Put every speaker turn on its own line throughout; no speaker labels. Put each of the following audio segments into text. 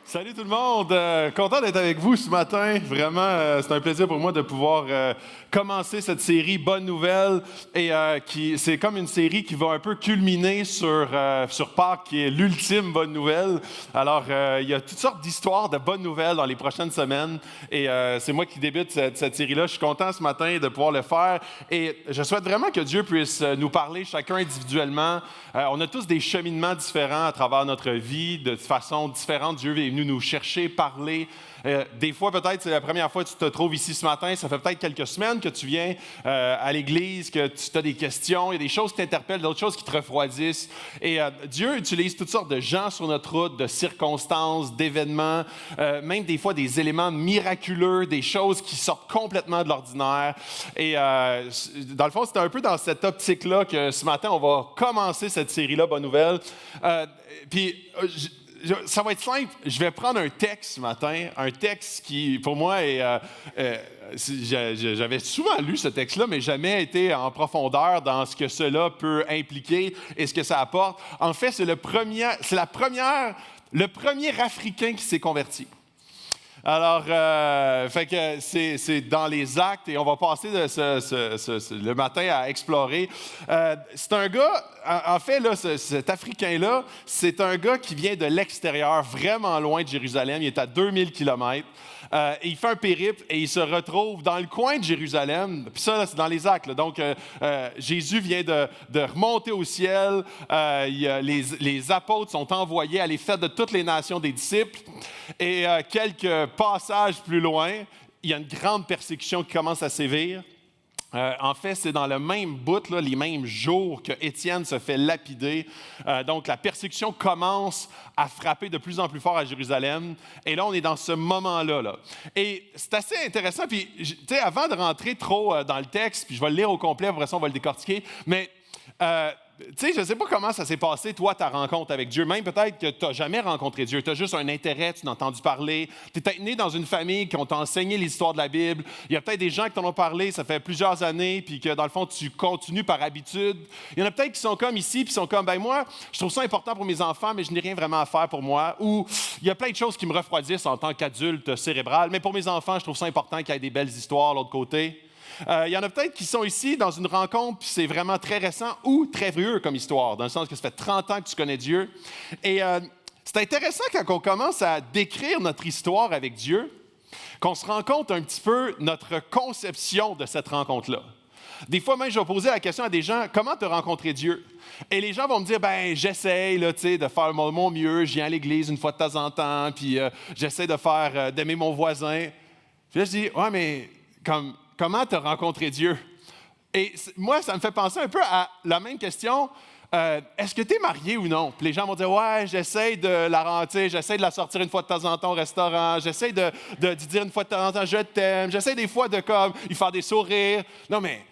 Salut tout le monde! Content d'être avec vous ce matin. Vraiment, c'est un plaisir pour moi de pouvoir commencer cette série Bonne Nouvelle. Et c'est comme une série qui va un peu culminer sur Pâques, qui est l'ultime bonne nouvelle. Alors, il y a toutes sortes d'histoires de bonnes nouvelles dans les prochaines semaines. Et c'est moi qui débute cette série-là. Je suis content ce matin de pouvoir le faire. Et je souhaite vraiment que Dieu puisse nous parler chacun individuellement. On a tous des cheminements différents à travers notre vie, de façon différente. Dieu est venu nous chercher, parler. Des fois, peut-être, c'est la première fois que tu te trouves ici ce matin. Ça fait peut-être quelques semaines que tu viens à l'Église, que tu as des questions. Il y a des choses qui t'interpellent, d'autres choses qui te refroidissent. Et Dieu utilise toutes sortes de gens sur notre route, de circonstances, d'événements, même des fois des éléments miraculeux, des choses qui sortent complètement de l'ordinaire. Et dans le fond, c'est un peu dans cette optique-là que ce matin, on va commencer cette série-là, Bonne Nouvelle. Ça va être simple. Je vais prendre un texte ce matin, un texte qui, pour moi, j'avais souvent lu ce texte-là, mais jamais été en profondeur dans ce que cela peut impliquer et ce que ça apporte. En fait, c'est le premier Africain qui s'est converti. Alors, fait que c'est dans les Actes et on va passer le matin à explorer. C'est un gars, en fait, là, cet Africain-là, c'est un gars qui vient de l'extérieur, vraiment loin de Jérusalem. Il est à 2000 kilomètres. Il fait un périple et il se retrouve dans le coin de Jérusalem. Puis ça, là, c'est dans les Actes. Là. Donc, Jésus vient de remonter au ciel. Les apôtres sont envoyés à les fêtes de toutes les nations des disciples. Et quelques passages plus loin, il y a une grande persécution qui commence à sévir. En fait, c'est dans le même bout, là, les mêmes jours que Étienne se fait lapider. Donc, la persécution commence à frapper de plus en plus fort à Jérusalem. Et là, on est dans ce moment-là. Là. Et c'est assez intéressant. Puis, tu sais, avant de rentrer trop dans le texte, puis je vais le lire au complet, après ça, on va le décortiquer. Mais, tu sais, je ne sais pas comment ça s'est passé, toi, ta rencontre avec Dieu. Même peut-être que tu n'as jamais rencontré Dieu. Tu as juste un intérêt, tu en as entendu parler. Tu es peut-être né dans une famille qui ont enseigné l'histoire de la Bible. Il y a peut-être des gens qui t'en ont parlé, ça fait plusieurs années, puis que dans le fond, tu continues par habitude. Il y en a peut-être qui sont comme ici, puis sont comme, ben moi, je trouve ça important pour mes enfants, mais je n'ai rien vraiment à faire pour moi. Ou il y a plein de choses qui me refroidissent en tant qu'adulte cérébral, mais pour mes enfants, je trouve ça important qu'il y ait des belles histoires de l'autre côté. Il y en a peut-être qui sont ici dans une rencontre, puis c'est vraiment très récent ou très vieux comme histoire, dans le sens que ça fait 30 ans que tu connais Dieu. Et c'est intéressant quand on commence à décrire notre histoire avec Dieu, qu'on se rend compte un petit peu notre conception de cette rencontre-là. Des fois, même, je vais poser la question à des gens, comment tu as rencontré Dieu? Et les gens vont me dire, ben j'essaye là, de faire mon mieux, je viens à l'église une fois de temps en temps, puis j'essaie d'aimer mon voisin. Puis là, je dis, ouais, mais comment tu as rencontré Dieu? Et moi, ça me fait penser un peu à la même question. Est-ce que tu es marié ou non? Puis les gens vont dire, ouais, j'essaie de la rentrer, j'essaie de la sortir une fois de temps en temps au restaurant, j'essaie de dire une fois de temps en temps, je t'aime, j'essaie des fois de lui faire des sourires. Non, mais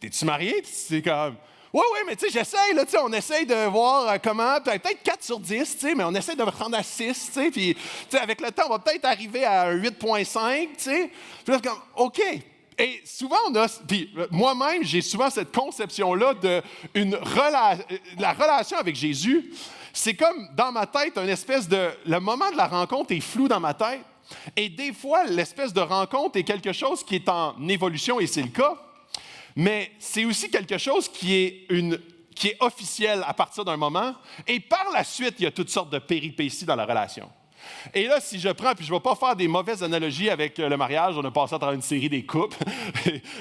t'es-tu marié? C'est comme, oui, mais tu sais, j'essaie, là, tu sais, on essaie de voir comment, peut-être 4 sur 10, tu sais, mais on essaie de me rendre à 6, tu sais, puis, tu sais, avec le temps, on va peut-être arriver à un 8,5, tu sais. Puis là, c'est comme, OK. Et souvent, puis moi-même, j'ai souvent cette conception-là de la relation avec Jésus. C'est comme, dans ma tête, une espèce le moment de la rencontre est flou dans ma tête. Et des fois, l'espèce de rencontre est quelque chose qui est en évolution, et c'est le cas. Mais c'est aussi quelque chose qui est officiel à partir d'un moment. Et par la suite, il y a toutes sortes de péripéties dans la relation. Et là, si je prends, puis je ne vais pas faire des mauvaises analogies avec le mariage, on a passé à travers une série des couples.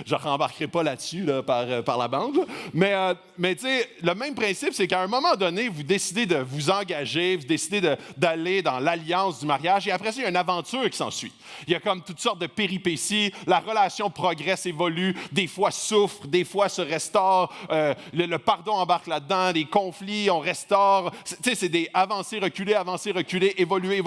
Je ne rembarquerai pas là-dessus par la bande. Mais tu sais, le même principe, c'est qu'à un moment donné, vous décidez de vous engager, vous décidez d'aller dans l'alliance du mariage, et après ça, il y a une aventure qui s'ensuit. Il y a comme toutes sortes de péripéties, la relation progresse, évolue, des fois souffre, des fois se restaure, le pardon embarque là-dedans, des conflits, on restaure. Tu sais, c'est des avancer, reculer, évoluer.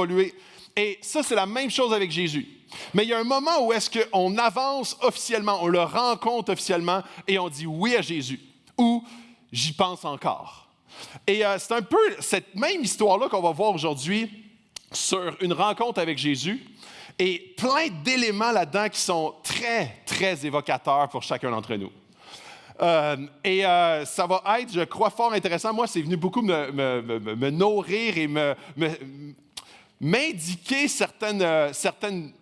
Et ça, c'est la même chose avec Jésus. Mais il y a un moment où est-ce qu'on avance officiellement, on le rencontre officiellement et on dit oui à Jésus. Ou j'y pense encore. Et c'est un peu cette même histoire-là qu'on va voir aujourd'hui sur une rencontre avec Jésus. Et plein d'éléments là-dedans qui sont très, très évocateurs pour chacun d'entre nous. Ça va être, je crois, fort intéressant. Moi, c'est venu beaucoup me nourrir et m'indiquer certaines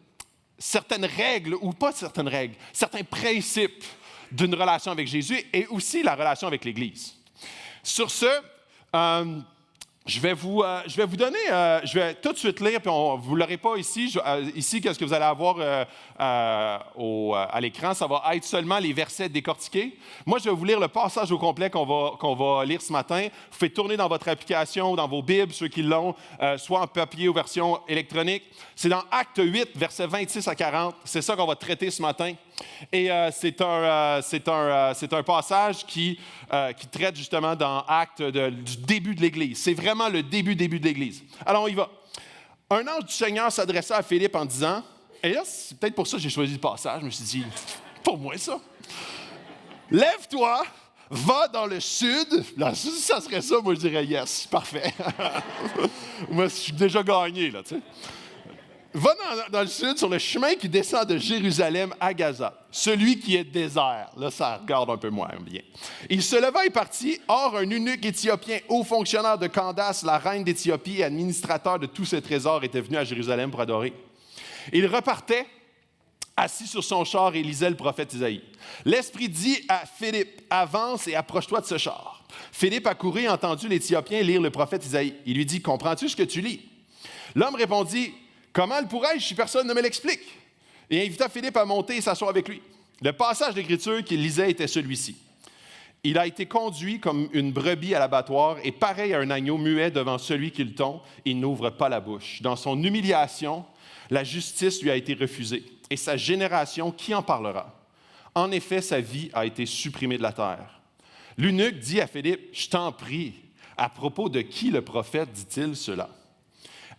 règles, ou pas certaines règles, certains principes d'une relation avec Jésus et aussi la relation avec l'Église. Sur ce, je vais vous donner, je vais tout de suite lire, puis vous ne l'aurez pas ici. Ici, qu'est-ce que vous allez avoir à l'écran? Ça va être seulement les versets décortiqués. Moi, je vais vous lire le passage au complet qu'on va lire ce matin. Vous faites tourner dans votre application ou dans vos Bibles, ceux qui l'ont, soit en papier ou version électronique. C'est dans Acte 8, versets 26 à 40. C'est ça qu'on va traiter ce matin. Et c'est un passage qui traite justement dans Actes du début de l'Église. C'est vraiment le début de l'Église. Alors, on y va. Un ange du Seigneur s'adressa à Philippe en disant, et là, c'est peut-être pour ça que j'ai choisi le passage, je me suis dit, pour moi ça. Lève-toi, va dans le sud. Là, si ça serait ça, moi je dirais yes, parfait. Moi, je suis déjà gagné, là, tu sais. Va dans le sud, sur le chemin qui descend de Jérusalem à Gaza, celui qui est désert. Là, ça regarde un peu moins bien. Il se leva et partit. Or, un eunuque éthiopien, haut fonctionnaire de Candace, la reine d'Éthiopie et administrateur de tous ses trésors, était venu à Jérusalem pour adorer. Il repartait, assis sur son char, et lisait le prophète Isaïe. L'Esprit dit à Philippe, avance et approche-toi de ce char. Philippe accourut et entendit l'Éthiopien lire le prophète Isaïe. Il lui dit, comprends-tu ce que tu lis? L'homme répondit, comment le pourrais-je si personne ne me l'explique? Et invita Philippe à monter et s'asseoir avec lui. Le passage d'Écriture qu'il lisait était celui-ci. Il a été conduit comme une brebis à l'abattoir et pareil à un agneau muet devant celui qui le tond, il n'ouvre pas la bouche. Dans son humiliation, la justice lui a été refusée. Et sa génération, qui en parlera? En effet, sa vie a été supprimée de la terre. L'eunuque dit à Philippe, je t'en prie, à propos de qui le prophète dit-il cela?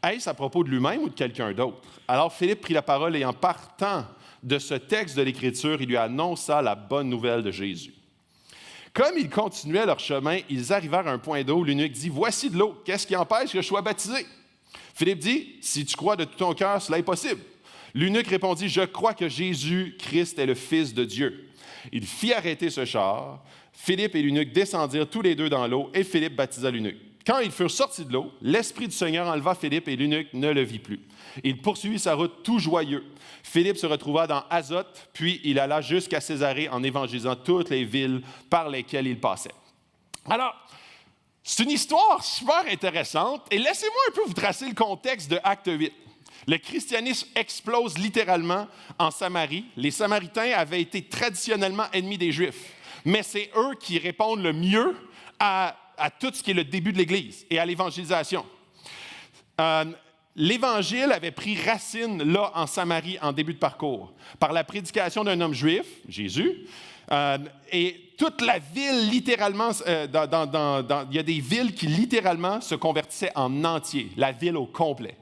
Est-ce à propos de lui-même ou de quelqu'un d'autre? Alors Philippe prit la parole et en partant de ce texte de l'Écriture, il lui annonça la bonne nouvelle de Jésus. Comme ils continuaient leur chemin, ils arrivèrent à un point d'eau. L'eunuque dit, voici de l'eau, qu'est-ce qui empêche que je sois baptisé? Philippe dit, si tu crois de tout ton cœur, cela est possible. L'eunuque répondit, je crois que Jésus-Christ est le Fils de Dieu. Il fit arrêter ce char. Philippe et l'eunuque descendirent tous les deux dans l'eau et Philippe baptisa l'eunuque. Quand ils furent sortis de l'eau, l'Esprit du Seigneur enleva Philippe et l'eunuque ne le vit plus. Il poursuivit sa route tout joyeux. Philippe se retrouva dans Azote, puis il alla jusqu'à Césarée en évangélisant toutes les villes par lesquelles il passait. Alors, c'est une histoire super intéressante et laissez-moi un peu vous tracer le contexte de Acte 8. Le christianisme explose littéralement en Samarie. Les Samaritains avaient été traditionnellement ennemis des Juifs, mais c'est eux qui répondent le mieux à tout ce qui est le début de l'Église et à l'évangélisation. L'Évangile avait pris racine là en Samarie en début de parcours par la prédication d'un homme juif, Jésus, et toute la ville littéralement, il y a des villes qui littéralement se convertissaient en entier, la ville au complet.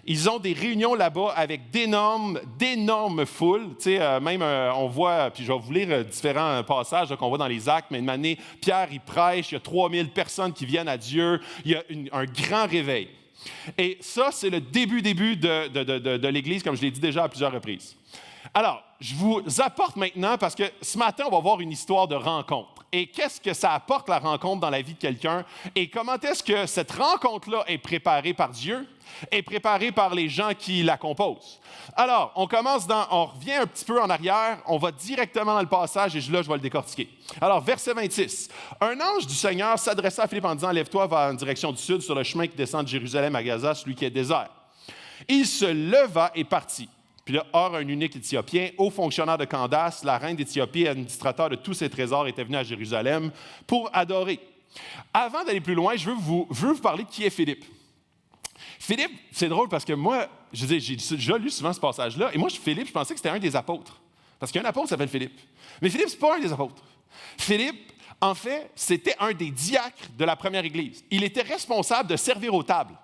Ils ont des réunions là-bas avec d'énormes foules. Tu sais, même, on voit, puis je vais vous lire différents passages qu'on voit dans les Actes, mais une année, Pierre, il prêche, il y a 3000 personnes qui viennent à Dieu, il y a un grand réveil. Et ça, c'est le début de l'Église, comme je l'ai dit déjà à plusieurs reprises. Alors, je vous apporte maintenant, parce que ce matin, on va voir une histoire de rencontre. Et qu'est-ce que ça apporte, la rencontre, dans la vie de quelqu'un? Et comment est-ce que cette rencontre-là est préparée par Dieu et préparée par les gens qui la composent? Alors, on revient un petit peu en arrière, on va directement dans le passage et là, je vais le décortiquer. Alors, verset 26. Un ange du Seigneur s'adressa à Philippe en disant, « Lève-toi, va en direction du sud, sur le chemin qui descend de Jérusalem à Gaza, celui qui est désert. » Il se leva et partit. Puis là, or, un eunuque éthiopien, haut fonctionnaire de Candace, la reine d'Éthiopie et administrateur de tous ses trésors, était venu à Jérusalem pour adorer. Avant d'aller plus loin, je veux vous parler de qui est Philippe. Philippe, c'est drôle parce que moi, j'ai déjà lu souvent ce passage-là, et moi, Philippe, je pensais que c'était un des apôtres. Parce qu'il y a un apôtre qui s'appelle Philippe. Mais Philippe, c'est pas un des apôtres. Philippe, en fait, c'était un des diacres de la première Église. Il était responsable de servir aux tables.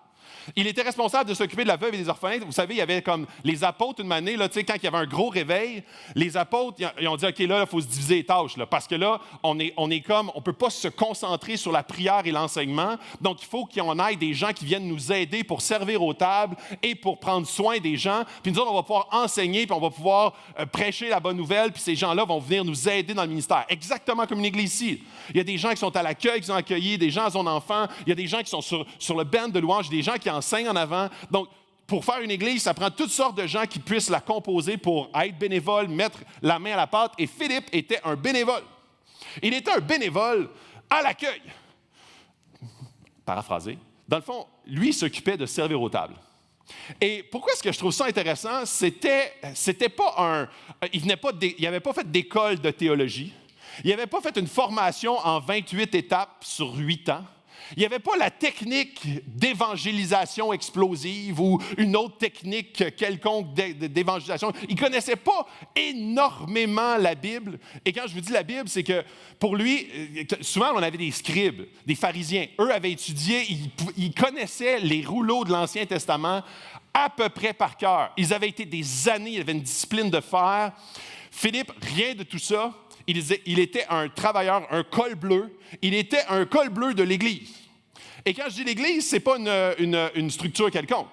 Il était responsable de s'occuper de la veuve et des orphelins. Vous savez, il y avait comme les apôtres une année, là, quand il y avait un gros réveil, les apôtres, ils ont dit, OK, là, il faut se diviser les tâches, là, parce que là, on ne peut pas se concentrer sur la prière et l'enseignement. Donc, il faut qu'on ait des gens qui viennent nous aider pour servir aux tables et pour prendre soin des gens. Puis nous autres, on va pouvoir enseigner, puis on va pouvoir prêcher la bonne nouvelle, puis ces gens-là vont venir nous aider dans le ministère. Exactement comme une église ici. Il y a des gens qui sont à l'accueil, qui sont accueillis, des gens à son enfant, il y a des gens qui sont sur le band de louange, des gens qui enseignent en avant. Donc, pour faire une église, ça prend toutes sortes de gens qui puissent la composer pour être bénévoles, mettre la main à la pâte. Et Philippe était un bénévole. Il était un bénévole à l'accueil. Paraphrasé. Dans le fond, lui, il s'occupait de servir aux tables. Et pourquoi est-ce que je trouve ça intéressant? C'était pas il n'avait pas fait d'école de théologie. Il n'avait pas fait une formation en 28 étapes sur 8 ans. Il n'y avait pas la technique d'évangélisation explosive ou une autre technique quelconque d'évangélisation. Il ne connaissait pas énormément la Bible. Et quand je vous dis la Bible, c'est que pour lui, souvent on avait des scribes, des pharisiens. Eux avaient étudié, ils connaissaient les rouleaux de l'Ancien Testament à peu près par cœur. Ils avaient été des années, il avait une discipline de fer. Philippe, rien de tout ça. Il était un travailleur, un col bleu. Il était un col bleu de l'Église. Et quand je dis l'Église, ce n'est pas une structure quelconque.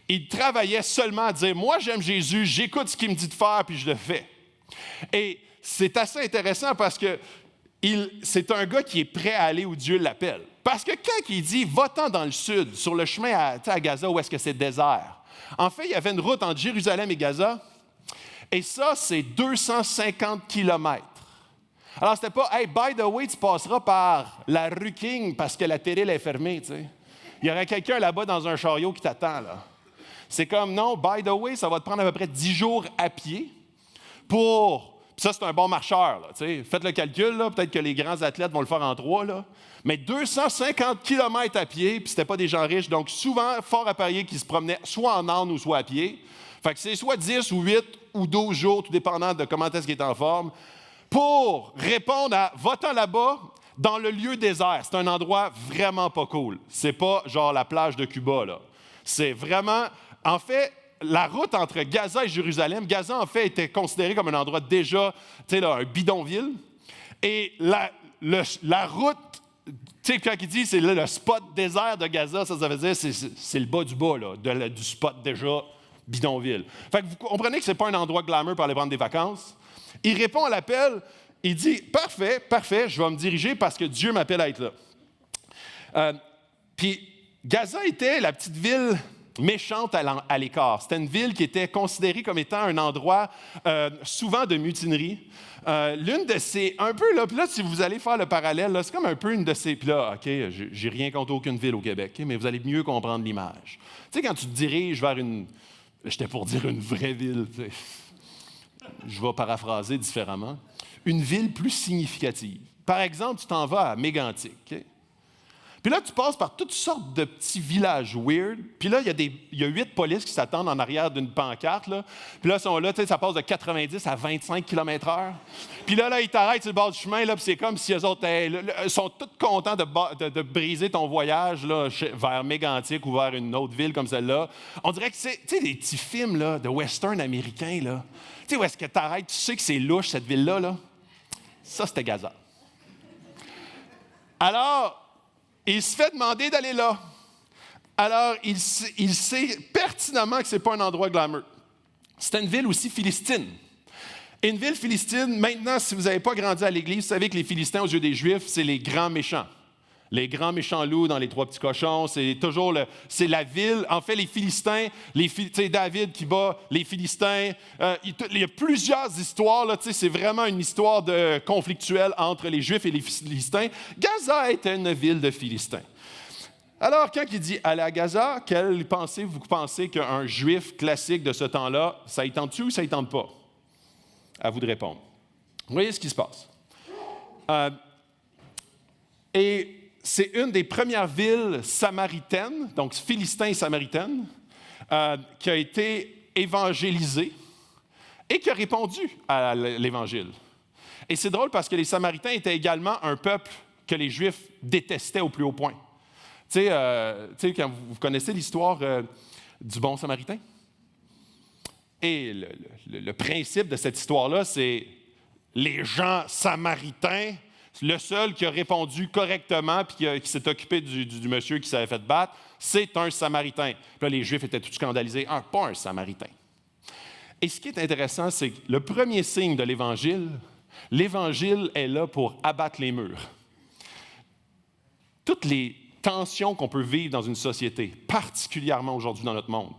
Il travaillait seulement à dire, moi j'aime Jésus, j'écoute ce qu'il me dit de faire, puis je le fais. Et c'est assez intéressant parce que c'est un gars qui est prêt à aller où Dieu l'appelle. Parce que quand il dit, va-t'en dans le sud, sur le chemin à Gaza, où est-ce que c'est désert, en fait, il y avait une route entre Jérusalem et Gaza, et ça, c'est 250 kilomètres. Alors, c'était pas, hey, by the way, tu passeras par la rue King parce que la télé est fermée, tu sais. Il y aurait quelqu'un là-bas dans un chariot qui t'attend, là. C'est comme, non, by the way, ça va te prendre à peu près 10 jours à pied pour. Puis ça, c'est un bon marcheur, là, tu sais. Faites le calcul, là. Peut-être que les grands athlètes vont le faire en 3, là. Mais 250 kilomètres à pied, puis c'était pas des gens riches, donc souvent fort à parier qu'ils se promenaient soit en âne ou soit à pied. Fait que c'est soit 10 ou 8 ou 12 jours, tout dépendant de comment est-ce qu'il est en forme, pour répondre à « va-t'en là-bas » dans le lieu désert. C'est un endroit vraiment pas cool. C'est pas genre la plage de Cuba, là. C'est vraiment... En fait, la route entre Gaza et Jérusalem, Gaza, en fait, était considéré comme un endroit déjà, tu sais, là, un bidonville. Et la route, tu sais, quand il dit c'est le spot désert de Gaza, ça veut dire c'est le bas du bas, là, du spot déjà bidonville. Fait que vous comprenez que c'est pas un endroit glamour pour aller prendre des vacances. Il répond à l'appel, il dit « Parfait, je vais me diriger parce que Dieu m'appelle à être là. » Puis Gaza était la petite ville méchante à l'écart. C'était une ville qui était considérée comme étant un endroit souvent de mutinerie. L'une de ces, un peu, là, puis là, si vous allez faire le parallèle, là, c'est comme un peu une de ces, puis là, OK, j'ai rien contre aucune ville au Québec, okay, mais vous allez mieux comprendre l'image. Tu sais, quand tu te diriges vers j'étais pour dire une vraie ville, tu sais. Je vais paraphraser différemment. Une ville plus significative. Par exemple, tu t'en vas à Mégantic. Okay? Puis là, tu passes par toutes sortes de petits villages weird. Puis là, il y a 8 polices qui s'attendent en arrière d'une pancarte. Là. Puis là, ils sont là, tu sais, ça passe de 90 à 25 km/h. Puis là, ils t'arrêtent sur le bord du chemin. Là, puis c'est comme si eux autres sont tous contents de briser ton voyage là, vers Mégantic ou vers une autre ville comme celle-là. On dirait que c'est, tu sais, des petits films là, de western américains, là. Tu sais, où est-ce que tu arrêtes? Tu sais que c'est louche, cette ville-là, là? Ça, c'était Gaza. Alors, il se fait demander d'aller là. Alors, il sait pertinemment que ce n'est pas un endroit glamour. C'est une ville aussi philistine. Et une ville philistine, maintenant, si vous n'avez pas grandi à l'Église, vous savez que les Philistins, aux yeux des Juifs, c'est les grands méchants. Les grands méchants loups dans les 3 petits cochons, c'est toujours c'est la ville. En fait, les Philistins, David qui bat les Philistins, il y a plusieurs histoires, là, c'est vraiment une histoire conflictuelle entre les Juifs et les Philistins. Gaza était une ville de Philistins. Alors, quand il dit « aller à Gaza », quelle pensée vous pensez qu'un Juif classique de ce temps-là, ça y tente-tu ou ça y tente pas? À vous de répondre. Vous voyez ce qui se passe. Et c'est une des premières villes samaritaines, donc Philistins et Samaritaines, qui a été évangélisée et qui a répondu à l'Évangile. Et c'est drôle parce que les Samaritains étaient également un peuple que les Juifs détestaient au plus haut point. Tu sais, quand vous connaissez l'histoire du bon Samaritain? Et le principe de cette histoire-là, c'est les gens samaritains. Le seul qui a répondu correctement et qui s'est occupé du monsieur qui s'avait fait battre, c'est un Samaritain. Puis là, les Juifs étaient tous scandalisés. Pas un Samaritain. Et ce qui est intéressant, c'est que le premier signe de l'Évangile est là pour abattre les murs. Toutes les tensions qu'on peut vivre dans une société, particulièrement aujourd'hui dans notre monde,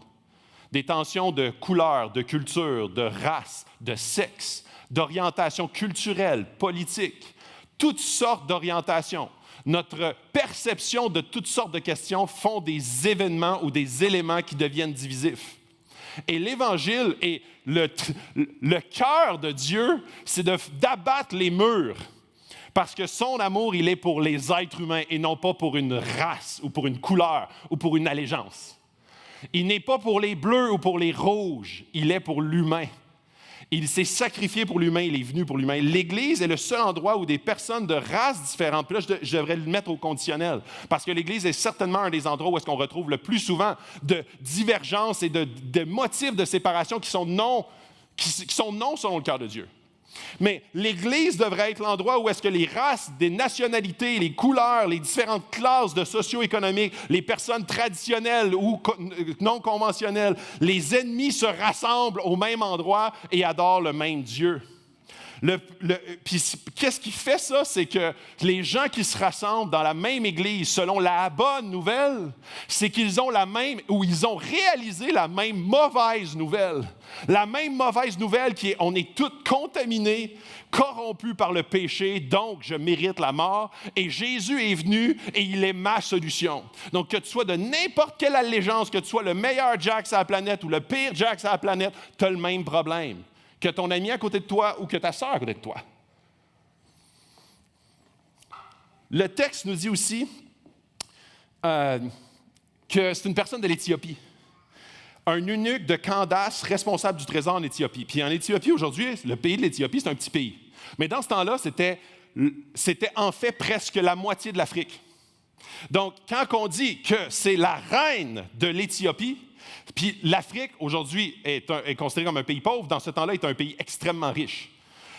des tensions de couleur, de culture, de race, de sexe, d'orientation culturelle, politique, toutes sortes d'orientations. Notre perception de toutes sortes de questions font des événements ou des éléments qui deviennent divisifs. Et l'Évangile et le cœur de Dieu, c'est d'abattre les murs. Parce que son amour, il est pour les êtres humains et non pas pour une race ou pour une couleur ou pour une allégeance. Il n'est pas pour les bleus ou pour les rouges, il est pour l'humain. Il s'est sacrifié pour l'humain, il est venu pour l'humain. L'Église est le seul endroit où des personnes de races différentes, puis là, je devrais le mettre au conditionnel, parce que l'Église est certainement un des endroits où est-ce qu'on retrouve le plus souvent de divergences et de motifs de séparation qui sont non selon le cœur de Dieu. Mais l'Église devrait être l'endroit où est-ce que les races, des nationalités, les couleurs, les différentes classes de socio-économiques, les personnes traditionnelles ou non conventionnelles, les ennemis se rassemblent au même endroit et adorent le même Dieu. Puis qu'est-ce qui fait ça? C'est que les gens qui se rassemblent dans la même Église, selon la bonne nouvelle, c'est qu'ils ont la même, ou ils ont réalisé la même mauvaise nouvelle. La même mauvaise nouvelle qui est, on est tous contaminés, corrompus par le péché, donc je mérite la mort. Et Jésus est venu et il est ma solution. Donc que tu sois de n'importe quelle allégeance, que tu sois le meilleur Jack sur la planète ou le pire Jack sur la planète, tu as le même problème. Que ton ami à côté de toi ou que ta sœur à côté de toi. Le texte nous dit aussi que c'est une personne de l'Éthiopie. Un eunuque de Candace, responsable du trésor en Éthiopie. Puis en Éthiopie, aujourd'hui, le pays de l'Éthiopie, c'est un petit pays. Mais dans ce temps-là, c'était en fait presque la moitié de l'Afrique. Donc, quand on dit que c'est la reine de l'Éthiopie, puis l'Afrique, aujourd'hui, est considérée comme un pays pauvre. Dans ce temps-là, est un pays extrêmement riche.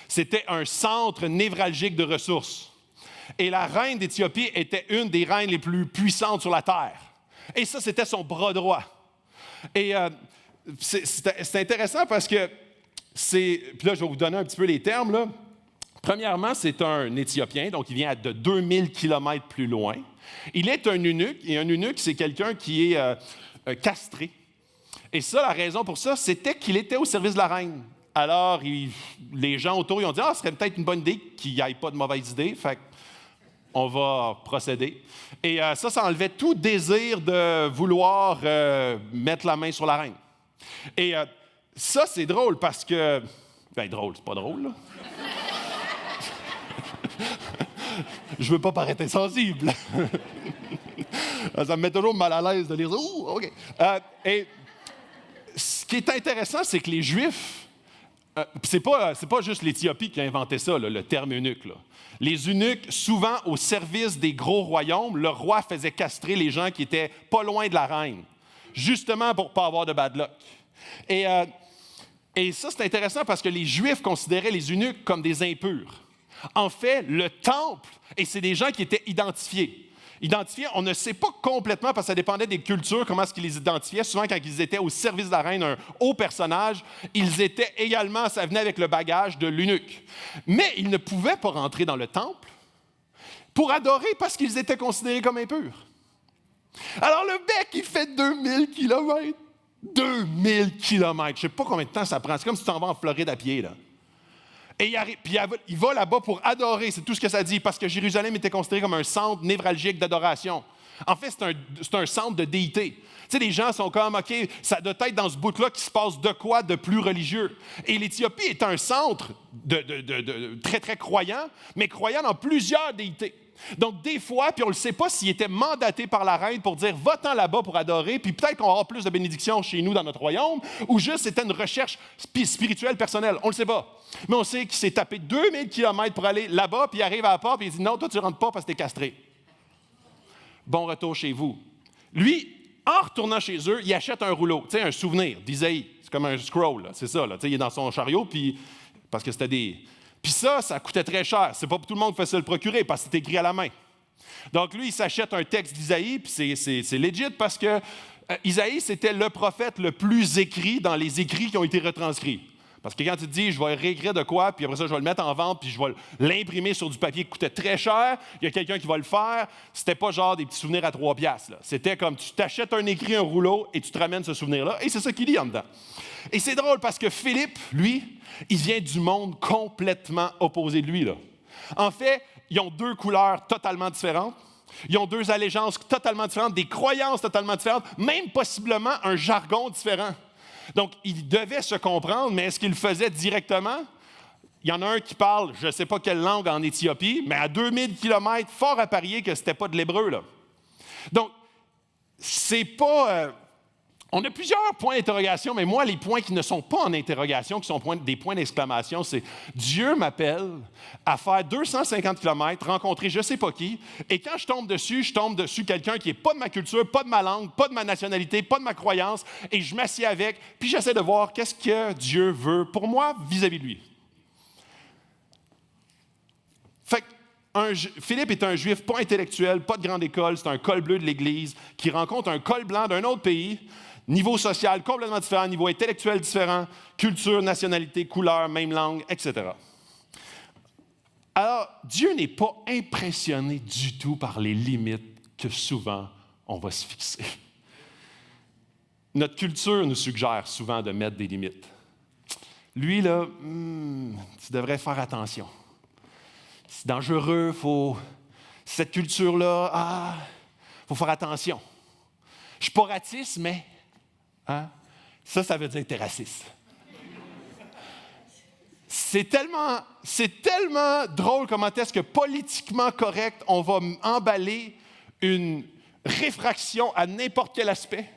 C'était un centre névralgique de ressources. Et la reine d'Éthiopie était une des reines les plus puissantes sur la terre. Et ça, c'était son bras droit. Et c'est intéressant parce que puis là, je vais vous donner un petit peu les termes, là. Premièrement, c'est un Éthiopien, donc il vient de 2000 kilomètres plus loin. Il est un eunuque, et un eunuque, c'est quelqu'un qui est castré. Et ça, la raison pour ça, c'était qu'il était au service de la reine. Alors, les gens autour, ils ont dit « Ah, ce serait peut-être une bonne idée qu'il n'y ait pas de mauvaise idée. » Fait qu'on va procéder. Et ça enlevait tout désir de vouloir mettre la main sur la reine. Et ça, c'est drôle parce que... Ben, drôle, c'est pas drôle, là. Je veux pas paraître insensible. Ça me met toujours mal à l'aise de lire ça. Ouh, OK. Et ce qui est intéressant, c'est que les Juifs, c'est pas juste l'Éthiopie qui a inventé ça, là, le terme eunuque. Là. Les eunuques, souvent au service des gros royaumes, le roi faisait castrer les gens qui étaient pas loin de la reine, justement pour pas avoir de bad luck. Et ça, c'est intéressant parce que les Juifs considéraient les eunuques comme des impurs. En fait, le temple, et c'est des gens qui étaient identifiés. Identifiés, on ne sait pas complètement, parce que ça dépendait des cultures, comment est-ce qu'ils les identifiaient. Souvent, quand ils étaient au service de la reine, un haut personnage, ils étaient également, ça venait avec le bagage de l'eunuque. Mais ils ne pouvaient pas rentrer dans le temple pour adorer parce qu'ils étaient considérés comme impurs. Alors, le mec, il fait 2000 kilomètres. 2000 kilomètres. Je ne sais pas combien de temps ça prend. C'est comme si tu t'en vas en Floride à pied, là. Et il va là-bas pour adorer, c'est tout ce que ça dit, parce que Jérusalem était considéré comme un centre névralgique d'adoration. En fait, c'est un centre de déité. Tu sais, les gens sont comme, OK, ça doit être dans ce bout-là qu'il se passe de quoi de plus religieux. Et l'Éthiopie est un centre de très, très croyant, mais croyant dans plusieurs déités. Donc, des fois, puis on ne le sait pas s'il était mandaté par la reine pour dire « Va-t'en là-bas pour adorer, puis peut-être qu'on va avoir plus de bénédictions chez nous dans notre royaume », ou juste c'était une recherche spirituelle personnelle. On ne le sait pas. Mais on sait qu'il s'est tapé 2000 kilomètres pour aller là-bas, puis il arrive à la porte, puis il dit « Non, toi, tu ne rentres pas parce que tu es castré. » Bon retour chez vous. Lui, en retournant chez eux, il achète un rouleau, tu sais, un souvenir d'Isaïe. C'est comme un scroll, là, c'est ça. Là. Il est dans son chariot, puis parce que c'était des... Puis ça coûtait très cher. C'est pas pour tout le monde qui fait se le procurer parce que c'est écrit à la main. Donc lui, il s'achète un texte d'Isaïe, puis c'est legit parce que Isaïe, c'était le prophète le plus écrit dans les écrits qui ont été retranscrits. Parce que quand tu te dis, je vais réécrire de quoi, puis après ça, je vais le mettre en vente, puis je vais l'imprimer sur du papier qui coûtait très cher, il y a quelqu'un qui va le faire, c'était pas genre des petits souvenirs à 3 piastres. Là. C'était comme tu t'achètes un écrit, un rouleau, et tu te ramènes ce souvenir-là, et c'est ça qu'il lit en dedans. Et c'est drôle parce que Philippe, lui, il vient du monde complètement opposé de lui. Là. En fait, ils ont 2 couleurs totalement différentes. Ils ont 2 allégeances totalement différentes, des croyances totalement différentes, même possiblement un jargon différent. Donc, ils devaient se comprendre, mais est-ce qu'ils le faisaient directement? Il y en a un qui parle, je ne sais pas quelle langue en Éthiopie, mais à 2000 km, fort à parier que ce n'était pas de l'hébreu. Là. Donc, c'est pas... on a plusieurs points d'interrogation, mais moi, les points qui ne sont pas en interrogation, qui sont des points d'exclamation, c'est Dieu m'appelle à faire 250 km, rencontrer je ne sais pas qui, et quand je tombe dessus quelqu'un qui n'est pas de ma culture, pas de ma langue, pas de ma nationalité, pas de ma croyance, et je m'assieds avec, puis j'essaie de voir qu'est-ce que Dieu veut pour moi vis-à-vis de lui. Fait que Philippe est un juif pas intellectuel, pas de grande école, c'est un col bleu de l'Église, qui rencontre un col blanc d'un autre pays, niveau social complètement différent, niveau intellectuel différent, culture, nationalité, couleur, même langue, etc. Alors, Dieu n'est pas impressionné du tout par les limites que souvent on va se fixer. Notre culture nous suggère souvent de mettre des limites. Lui, là, tu devrais faire attention. C'est dangereux, cette culture-là, faut faire attention. Je ne suis pas raciste, mais ça veut dire que tu es raciste. C'est tellement drôle comment est-ce que politiquement correct, on va emballer une réfraction à n'importe quel aspect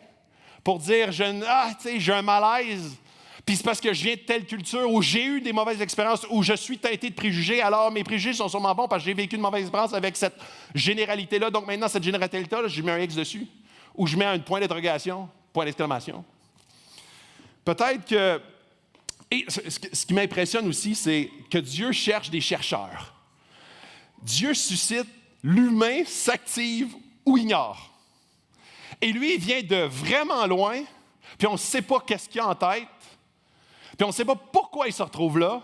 pour dire, j'ai un malaise, puis c'est parce que je viens de telle culture où j'ai eu des mauvaises expériences, où je suis teinté de préjugés, alors mes préjugés sont sûrement bons parce que j'ai vécu une mauvaise expérience avec cette généralité-là, donc maintenant cette généralité-là, je mets un X dessus, ou je mets un point d'interrogation, point d'exclamation. Peut-être que... Et ce qui m'impressionne aussi, c'est que Dieu cherche des chercheurs. Dieu suscite, l'humain s'active ou ignore. Et lui, il vient de vraiment loin, puis on ne sait pas qu'est-ce qu'il a en tête, puis on ne sait pas pourquoi il se retrouve là,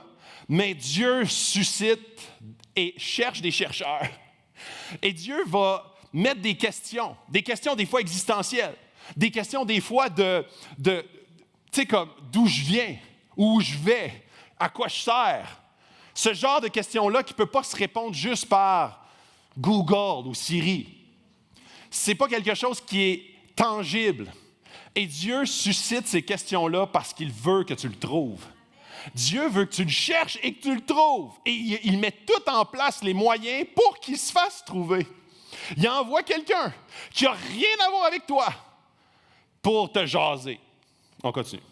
mais Dieu suscite et cherche des chercheurs. Et Dieu va mettre des questions des fois existentielles, des questions des fois tu sais, comme d'où je viens, où je vais, à quoi je sers. Ce genre de questions-là qui ne peut pas se répondre juste par Google ou Siri. Ce n'est pas quelque chose qui est tangible. Et Dieu suscite ces questions-là parce qu'il veut que tu le trouves. Dieu veut que tu le cherches et que tu le trouves. Et il met tout en place les moyens pour qu'il se fasse trouver. Il envoie quelqu'un qui n'a rien à voir avec toi pour te jaser. On continue.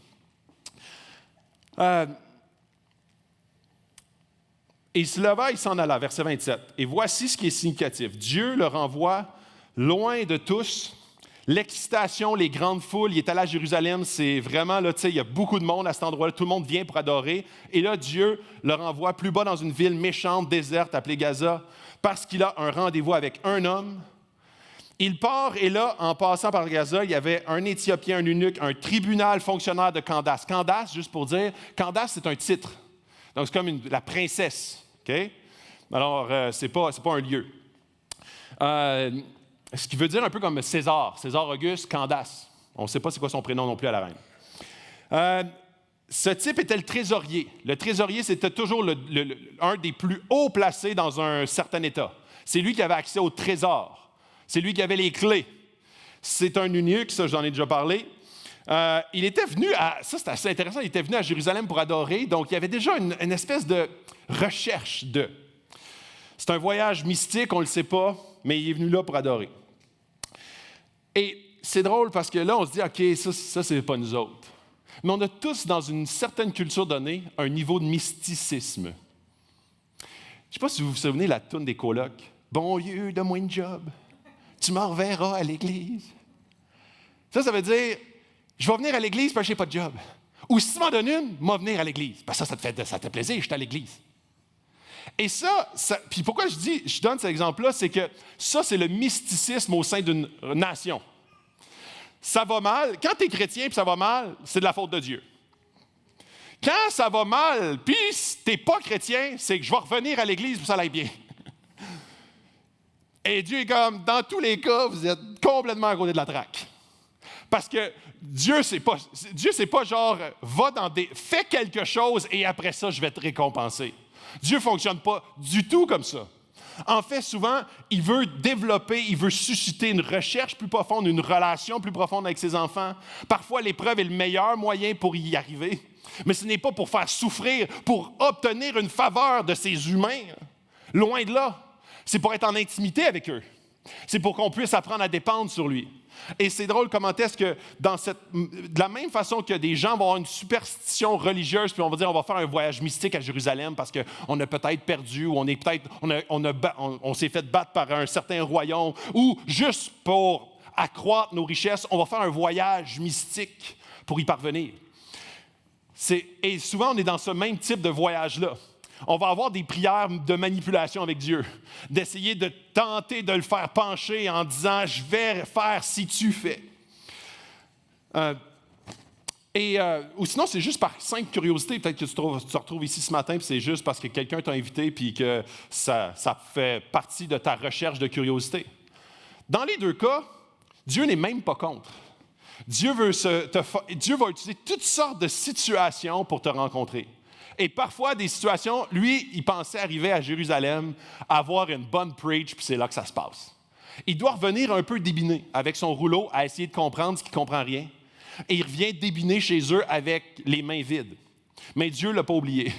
Et il se leva, il s'en alla, verset 27. Et voici ce qui est significatif. Dieu le renvoie loin de tous. L'excitation, les grandes foules, il est allé à Jérusalem, c'est vraiment, là, tu sais, il y a beaucoup de monde à cet endroit-là, tout le monde vient pour adorer. Et là, Dieu le renvoie plus bas dans une ville méchante, déserte, appelée Gaza, parce qu'il a un rendez-vous avec un homme. Il part, et là, en passant par Gaza, il y avait un Éthiopien, un eunuque, un tribunal fonctionnaire de Candace. Candace, juste pour dire, Candace, c'est un titre. Donc, c'est comme la princesse. OK? Alors, c'est pas un lieu. Ce qui veut dire un peu comme César Auguste, Candace. On ne sait pas c'est quoi son prénom non plus à la reine. Ce type était le trésorier. Le trésorier, c'était toujours un des plus hauts placés dans un certain État. C'est lui qui avait accès au trésor. C'est lui qui avait les clés. C'est un eunuque, ça j'en ai déjà parlé. Il était venu ça c'est assez intéressant, il était venu à Jérusalem pour adorer, donc il y avait déjà une espèce de recherche de. C'est un voyage mystique, on ne le sait pas, mais il est venu là pour adorer. Et c'est drôle parce que là, on se dit, OK, ça c'est pas nous autres. Mais on a tous, dans une certaine culture donnée, un niveau de mysticisme. Je ne sais pas si vous vous souvenez de la toune des colocs. « Bon Dieu, donne-moi une job. Tu m'en reverras à l'église. » Ça veut dire, je vais venir à l'église parce que je n'ai pas de job. Ou si tu m'en donnes une, moi venir à l'église. Parce que ça te fait plaisir, je suis à l'église. Et ça, puis pourquoi je donne cet exemple-là, c'est que ça, c'est le mysticisme au sein d'une nation. Ça va mal. Quand tu es chrétien et ça va mal, c'est de la faute de Dieu. Quand ça va mal, puis tu n'es pas chrétien, c'est que je vais revenir à l'Église pour que ça aille bien. Et Dieu est comme, dans tous les cas, vous êtes complètement à côté de la traque. Parce que Dieu, c'est pas genre, fais quelque chose et après ça, je vais te récompenser. Dieu ne fonctionne pas du tout comme ça. En fait, souvent, il veut développer, il veut susciter une recherche plus profonde, une relation plus profonde avec ses enfants. Parfois, l'épreuve est le meilleur moyen pour y arriver. Mais ce n'est pas pour faire souffrir, pour obtenir une faveur de ces humains. Loin de là. C'est pour être en intimité avec eux. C'est pour qu'on puisse apprendre à dépendre sur lui. Et c'est drôle comment est-ce que, de la même façon que des gens vont avoir une superstition religieuse, puis on va dire on va faire un voyage mystique à Jérusalem parce qu'on a peut-être perdu, ou on s'est fait battre par un certain royaume, ou juste pour accroître nos richesses, on va faire un voyage mystique pour y parvenir. Et souvent, on est dans ce même type de voyage-là. On va avoir des prières de manipulation avec Dieu, d'essayer de tenter de le faire pencher en disant « je vais faire si tu fais ». Ou sinon, c'est juste par simple curiosité. Peut-être que tu te retrouves ici ce matin, puis c'est juste parce que quelqu'un t'a invité, puis que ça fait partie de ta recherche de curiosité. Dans les deux cas, Dieu n'est même pas contre. Dieu va utiliser toutes sortes de situations pour te rencontrer. Et parfois, des situations, lui, il pensait arriver à Jérusalem, avoir une bonne preach, puis c'est là que ça se passe. Il doit revenir un peu débiné avec son rouleau à essayer de comprendre ce qu'il ne comprend rien. Et il revient débiné chez eux avec les mains vides. Mais Dieu ne l'a pas oublié.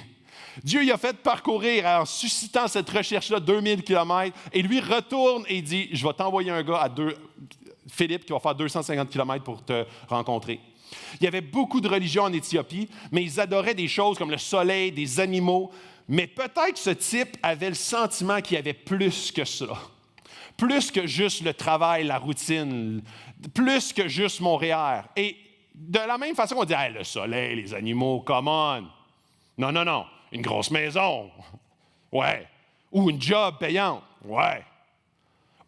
Dieu il a fait parcourir, en suscitant cette recherche-là, 2000 km, et lui retourne et dit, je vais t'envoyer un gars Philippe, qui va faire 250 km pour te rencontrer. Il y avait beaucoup de religions en Éthiopie, mais ils adoraient des choses comme le soleil, des animaux. Mais peut-être ce type avait le sentiment qu'il y avait plus que ça. Plus que juste le travail, la routine, plus que juste Montréal. Et de la même façon, on dit hey, le soleil, les animaux, come on. Non. Une grosse maison. Ouais. Ou une job payante. Ouais.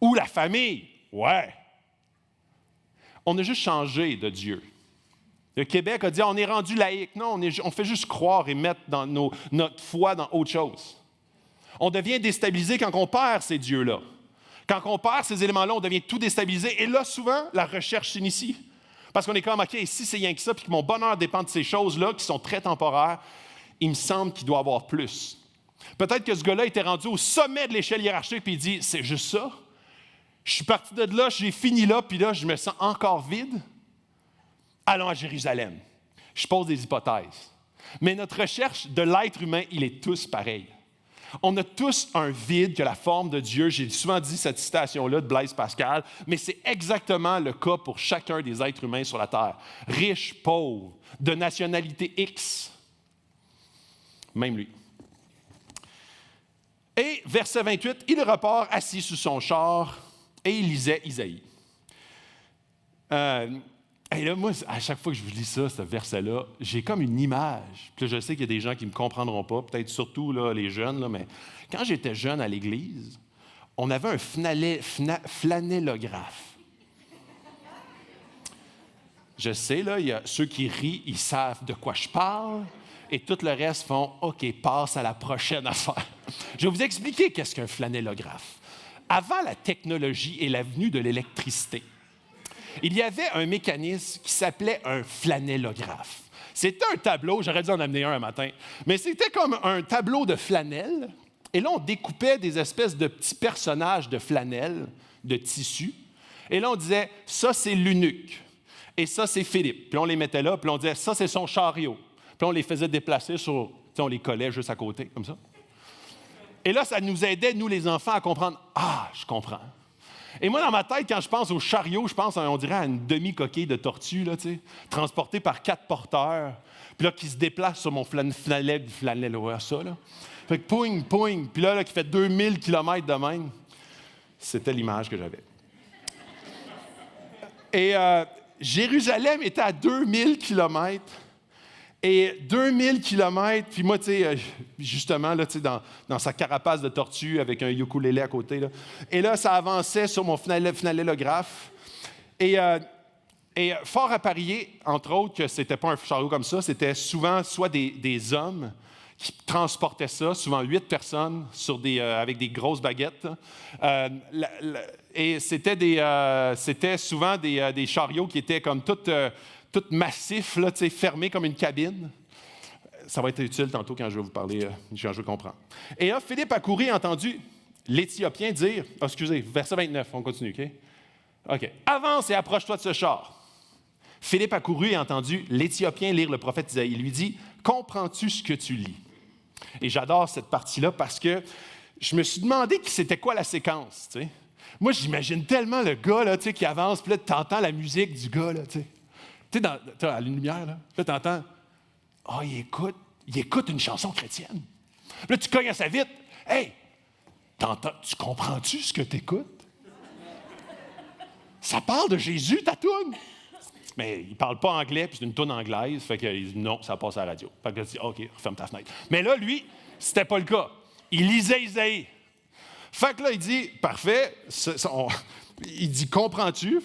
Ou la famille. Ouais. On a juste changé de Dieu. Le Québec a dit, on est rendu laïque. Non, on fait juste croire et mettre notre foi dans autre chose. On devient déstabilisé quand on perd ces dieux-là. Quand on perd ces éléments-là, on devient tout déstabilisé. Et là, souvent, la recherche s'initie. Parce qu'on est comme, OK, si c'est rien que ça, puis que mon bonheur dépend de ces choses-là, qui sont très temporaires, il me semble qu'il doit y avoir plus. Peut-être que ce gars-là était rendu au sommet de l'échelle hiérarchique, puis il dit, c'est juste ça? Je suis parti de là, j'ai fini là, puis là, je me sens encore vide? Allons à Jérusalem. Je pose des hypothèses. Mais notre recherche de l'être humain, il est tous pareil. On a tous un vide qui a la forme de Dieu. J'ai souvent dit cette citation-là de Blaise Pascal, mais c'est exactement le cas pour chacun des êtres humains sur la terre. Riche, pauvre, de nationalité X. Même lui. Et verset 28, il repart assis sous son char et il lisait Isaïe. Et là, moi, à chaque fois que je vous lis ça, ce verset-là, j'ai comme une image. Puis là, je sais qu'il y a des gens qui ne me comprendront pas, peut-être surtout là, les jeunes, là, mais quand j'étais jeune à l'église, on avait un flanellographe. Je sais, là, il y a ceux qui rient, ils savent de quoi je parle, et tout le reste font « OK, passe à la prochaine affaire ». Je vais vous expliquer qu'est-ce qu'un flanellographe. Avant la technologie et la venue de l'électricité, il y avait un mécanisme qui s'appelait un flanellographe. C'était un tableau, j'aurais dû en amener un matin, mais c'était comme un tableau de flanelle. Et là, on découpait des espèces de petits personnages de flanelle, de tissu. Et là, on disait, ça, c'est l'eunuque. Et ça, c'est Philippe. Puis on les mettait là, puis on disait, ça, c'est son chariot. Puis on les faisait déplacer on les collait juste à côté, comme ça. Et là, ça nous aidait, nous, les enfants, à comprendre, ah, je comprends. Et moi, dans ma tête, quand je pense au chariot, je pense, on dirait, à une demi-coquille de tortue, là, transportée par 4 porteurs, puis là, qui se déplace sur mon flanelle, ça, là. Fait que poing, puis là, qui fait 2000 km de même. C'était l'image que j'avais. Et Jérusalem était à 2000 km. Et 2000 km, puis moi, tu sais, justement, là, tu sais, dans sa carapace de tortue avec un ukulélé à côté, là. Et là, ça avançait sur mon flanellographe. Et Et fort à parier, entre autres, que ce n'était pas un chariot comme ça, c'était souvent soit des hommes qui transportaient ça, souvent 8 personnes avec des grosses baguettes. Et c'était souvent des chariots qui étaient comme tout massifs, là, fermés comme une cabine. Ça va être utile tantôt quand je vais vous parler, quand je vais comprendre. Et là, Philippe a couru et a entendu l'Éthiopien dire, verset 29, on continue, OK? OK. Avance et approche-toi de ce char. Philippe a couru et a entendu l'Éthiopien lire le prophète Isaïe. Il lui dit, comprends-tu ce que tu lis? Et j'adore cette partie-là parce que je me suis demandé c'était quoi la séquence, tu sais. Moi, j'imagine tellement le gars, là, tu sais, qui avance, puis là, tu entends la musique du gars, là, tu sais. Tu sais, à la lumière, là, tu entends, il écoute une chanson chrétienne. Puis là, tu cognes à sa vitre. Hey, tu comprends-tu ce que tu écoutes? Ça parle de Jésus, ta toune. Mais il ne parle pas anglais, puis c'est une toune anglaise. Fait qu'il dit non, ça passe à la radio. Fait que là, il dit OK, ferme ta fenêtre. Mais là, lui, c'était pas le cas. Il lisait Isaïe. Fait que là, il dit parfait. Il dit comprends-tu?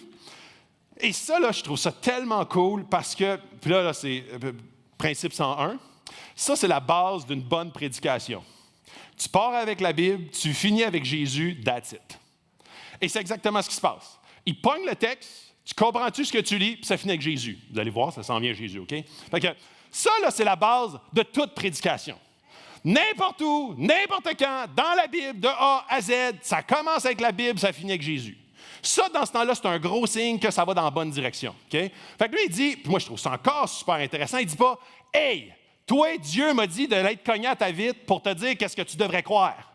Et ça, là, je trouve ça tellement cool parce que, puis là c'est principe 101. Ça, c'est la base d'une bonne prédication. Tu pars avec la Bible, tu finis avec Jésus, that's it. Et c'est exactement ce qui se passe. Il pogne le texte. Tu comprends-tu ce que tu lis? Puis ça finit avec Jésus. Vous allez voir, ça s'en vient Jésus, OK? Fait que ça, là, c'est la base de toute prédication. N'importe où, n'importe quand, dans la Bible, de A à Z, ça commence avec la Bible, ça finit avec Jésus. Ça, dans ce temps-là, c'est un gros signe que ça va dans la bonne direction, OK? Fait que lui, il dit, puis moi, je trouve ça encore super intéressant, il dit pas, « Hey, toi, Dieu m'a dit de l'être cogné à ta vitre pour te dire qu'est-ce que tu devrais croire. »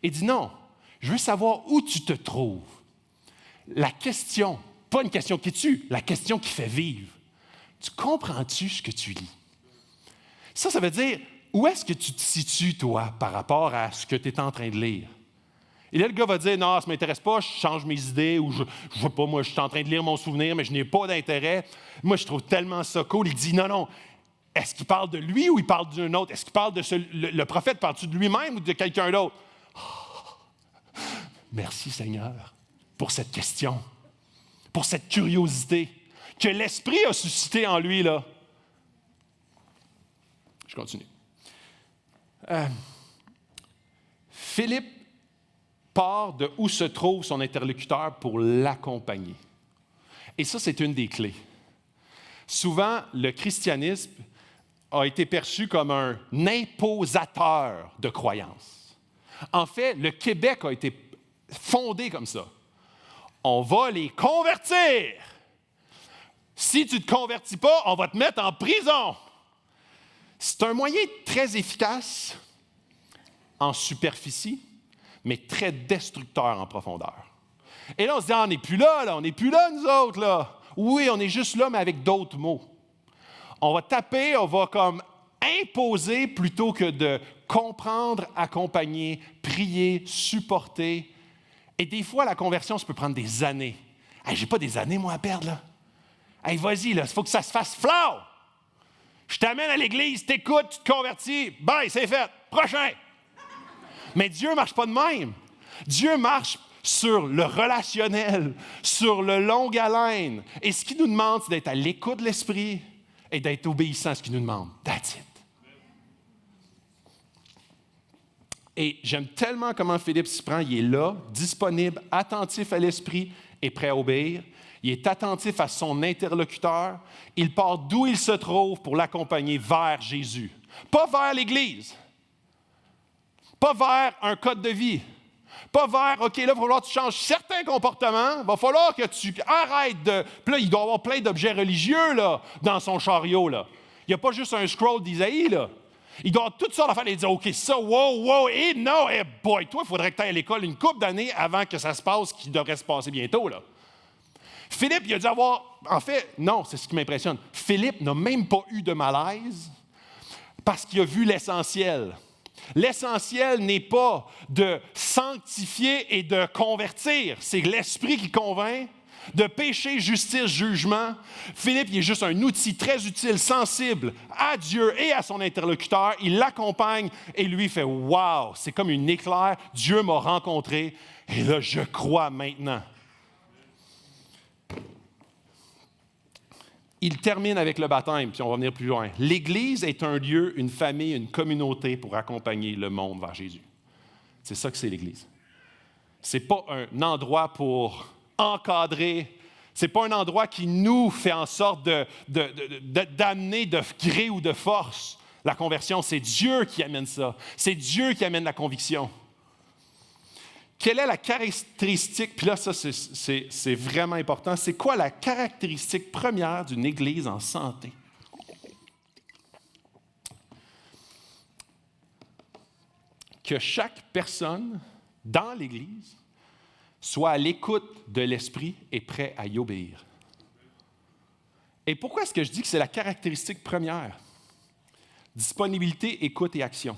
Il dit, « Non, je veux savoir où tu te trouves. » La question, pas une question qui tue, la question qui fait vivre. Tu comprends-tu ce que tu lis? Ça veut dire, où est-ce que tu te situes, toi, par rapport à ce que tu es en train de lire? Et là, le gars va dire, non, ça ne m'intéresse pas, je change mes idées, ou je ne sais pas, moi, je suis en train de lire mon souvenir, mais je n'ai pas d'intérêt. Moi, je trouve tellement ça cool. Il dit, non, est-ce qu'il parle de lui ou il parle d'un autre? Est-ce qu'il parle de le prophète, parle-tu de lui-même ou de quelqu'un d'autre? Oh, merci, Seigneur, pour cette question. Pour cette curiosité que l'Esprit a suscité en lui, là. Je continue. Philippe part de où se trouve son interlocuteur pour l'accompagner. Et ça, c'est une des clés. Souvent, le christianisme a été perçu comme un imposateur de croyances. En fait, le Québec a été fondé comme ça. On va les convertir. Si tu ne te convertis pas, on va te mettre en prison. C'est un moyen très efficace en superficie, mais très destructeur en profondeur. Et là, on se dit, on n'est plus là, on n'est plus là, nous autres, là. Oui, on est juste là, mais avec d'autres mots. On va taper, on va comme imposer plutôt que de comprendre, accompagner, prier, supporter. Et des fois, la conversion, ça peut prendre des années. Hey, j'ai pas des années, moi, à perdre, là. Hey, vas-y, là, il faut que ça se fasse flau. Je t'amène à l'église, t'écoutes, tu te convertis. Bye, c'est fait. Prochain. Mais Dieu ne marche pas de même. Dieu marche sur le relationnel, sur le longue haleine. Et ce qu'il nous demande, c'est d'être à l'écoute de l'Esprit et d'être obéissant à ce qu'il nous demande. That's it. Et j'aime tellement comment Philippe s'y prend. Il est là, disponible, attentif à l'Esprit et prêt à obéir. Il est attentif à son interlocuteur. Il part d'où il se trouve pour l'accompagner vers Jésus. Pas vers l'Église. Pas vers un code de vie. Pas vers, OK, là, il va falloir que tu changes certains comportements. Il va falloir que tu arrêtes de... Puis là, il doit y avoir plein d'objets religieux là, dans son chariot. Là. Il n'y a pas juste un scroll d'Isaïe, là. Il doit avoir toutes sortes d'affaires. Il dit, OK, ça, wow, et non, boy, toi, il faudrait que tu ailles à l'école une couple d'années avant que ça se passe, ce qui devrait se passer bientôt, là. Philippe, il a dû avoir... En fait, non, c'est ce qui m'impressionne. Philippe n'a même pas eu de malaise parce qu'il a vu l'essentiel. L'essentiel n'est pas de sanctifier et de convertir. C'est l'Esprit qui convainc de péché, justice, jugement. Philippe, il est juste un outil très utile, sensible à Dieu et à son interlocuteur. Il l'accompagne et lui fait « Wow! » C'est comme une éclair. Dieu m'a rencontré et là, je crois maintenant. il termine avec le baptême, puis on va venir plus loin. L'Église est un lieu, une famille, une communauté pour accompagner le monde vers Jésus. C'est ça que c'est l'Église. Ce n'est pas un endroit pour encadrer. Ce n'est pas un endroit qui nous fait en sorte d'amener de gré ou de force la conversion. C'est Dieu qui amène ça. C'est Dieu qui amène la conviction. Quelle est la caractéristique, puis là, ça, c'est vraiment important, c'est quoi la caractéristique première d'une Église en santé? Que chaque personne dans l'Église soit à l'écoute de l'Esprit et prêt à y obéir. Et pourquoi est-ce que je dis que c'est la caractéristique première? Disponibilité, écoute et action.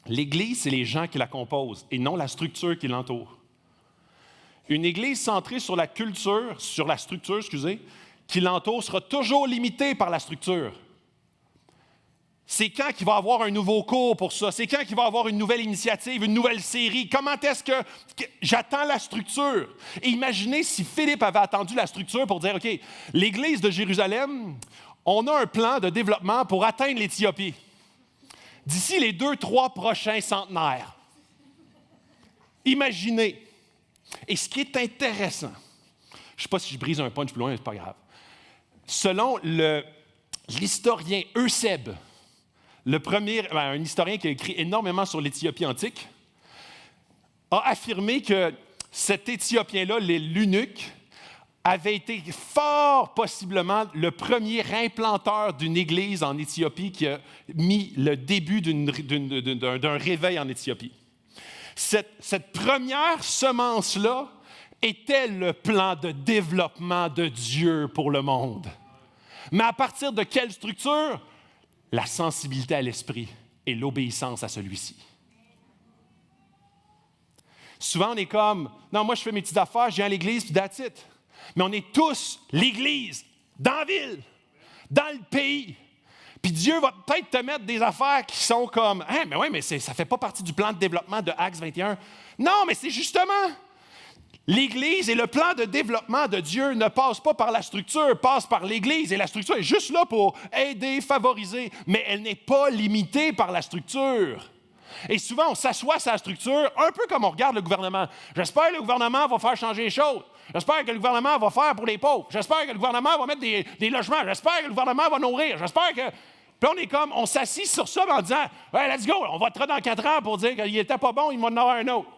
L'Église, c'est les gens qui la composent et non la structure qui l'entoure. Une Église centrée sur la structure, qui l'entoure sera toujours limitée par la structure. C'est quand qu'il va y avoir un nouveau cours pour ça? C'est quand qu'il va y avoir une nouvelle initiative, une nouvelle série? Comment est-ce que j'attends la structure? Et imaginez si Philippe avait attendu la structure pour dire, OK, l'Église de Jérusalem, on a un plan de développement pour atteindre l'Éthiopie d'ici les 2-3 prochains centenaires. Imaginez. Et ce qui est intéressant, je ne sais pas si je brise un punch plus loin, mais ce n'est pas grave. Selon l'historien Eusèbe, un historien qui a écrit énormément sur l'Éthiopie antique, a affirmé que cet Éthiopien-là, l'eunuque, avait été fort possiblement le premier implanteur d'une église en Éthiopie qui a mis le début d'un réveil en Éthiopie. Cette première semence-là était le plan de développement de Dieu pour le monde. Mais à partir de quelle structure? La sensibilité à l'esprit et l'obéissance à celui-ci. Souvent, on est comme, non, moi, je fais mes petites affaires, je viens à l'église, puis that's it. Mais on est tous l'église, dans la ville, dans le pays. Puis Dieu va peut-être te mettre des affaires qui sont comme, hein, mais oui, mais ça ne fait pas partie du plan de développement de Acts 21. Non, mais c'est justement... L'Église et le plan de développement de Dieu ne passent pas par la structure, passent par l'Église. Et la structure est juste là pour aider, favoriser, mais elle n'est pas limitée par la structure. Et souvent, on s'assoit sur la structure, un peu comme on regarde le gouvernement. J'espère que le gouvernement va faire changer les choses. J'espère que le gouvernement va faire pour les pauvres. J'espère que le gouvernement va mettre des logements. J'espère que le gouvernement va nourrir. J'espère que... Puis on est comme, on s'assit sur ça en disant, « Ouais, let's go, on votera dans 4 ans pour dire qu'il n'était pas bon, il m'en aura un autre. »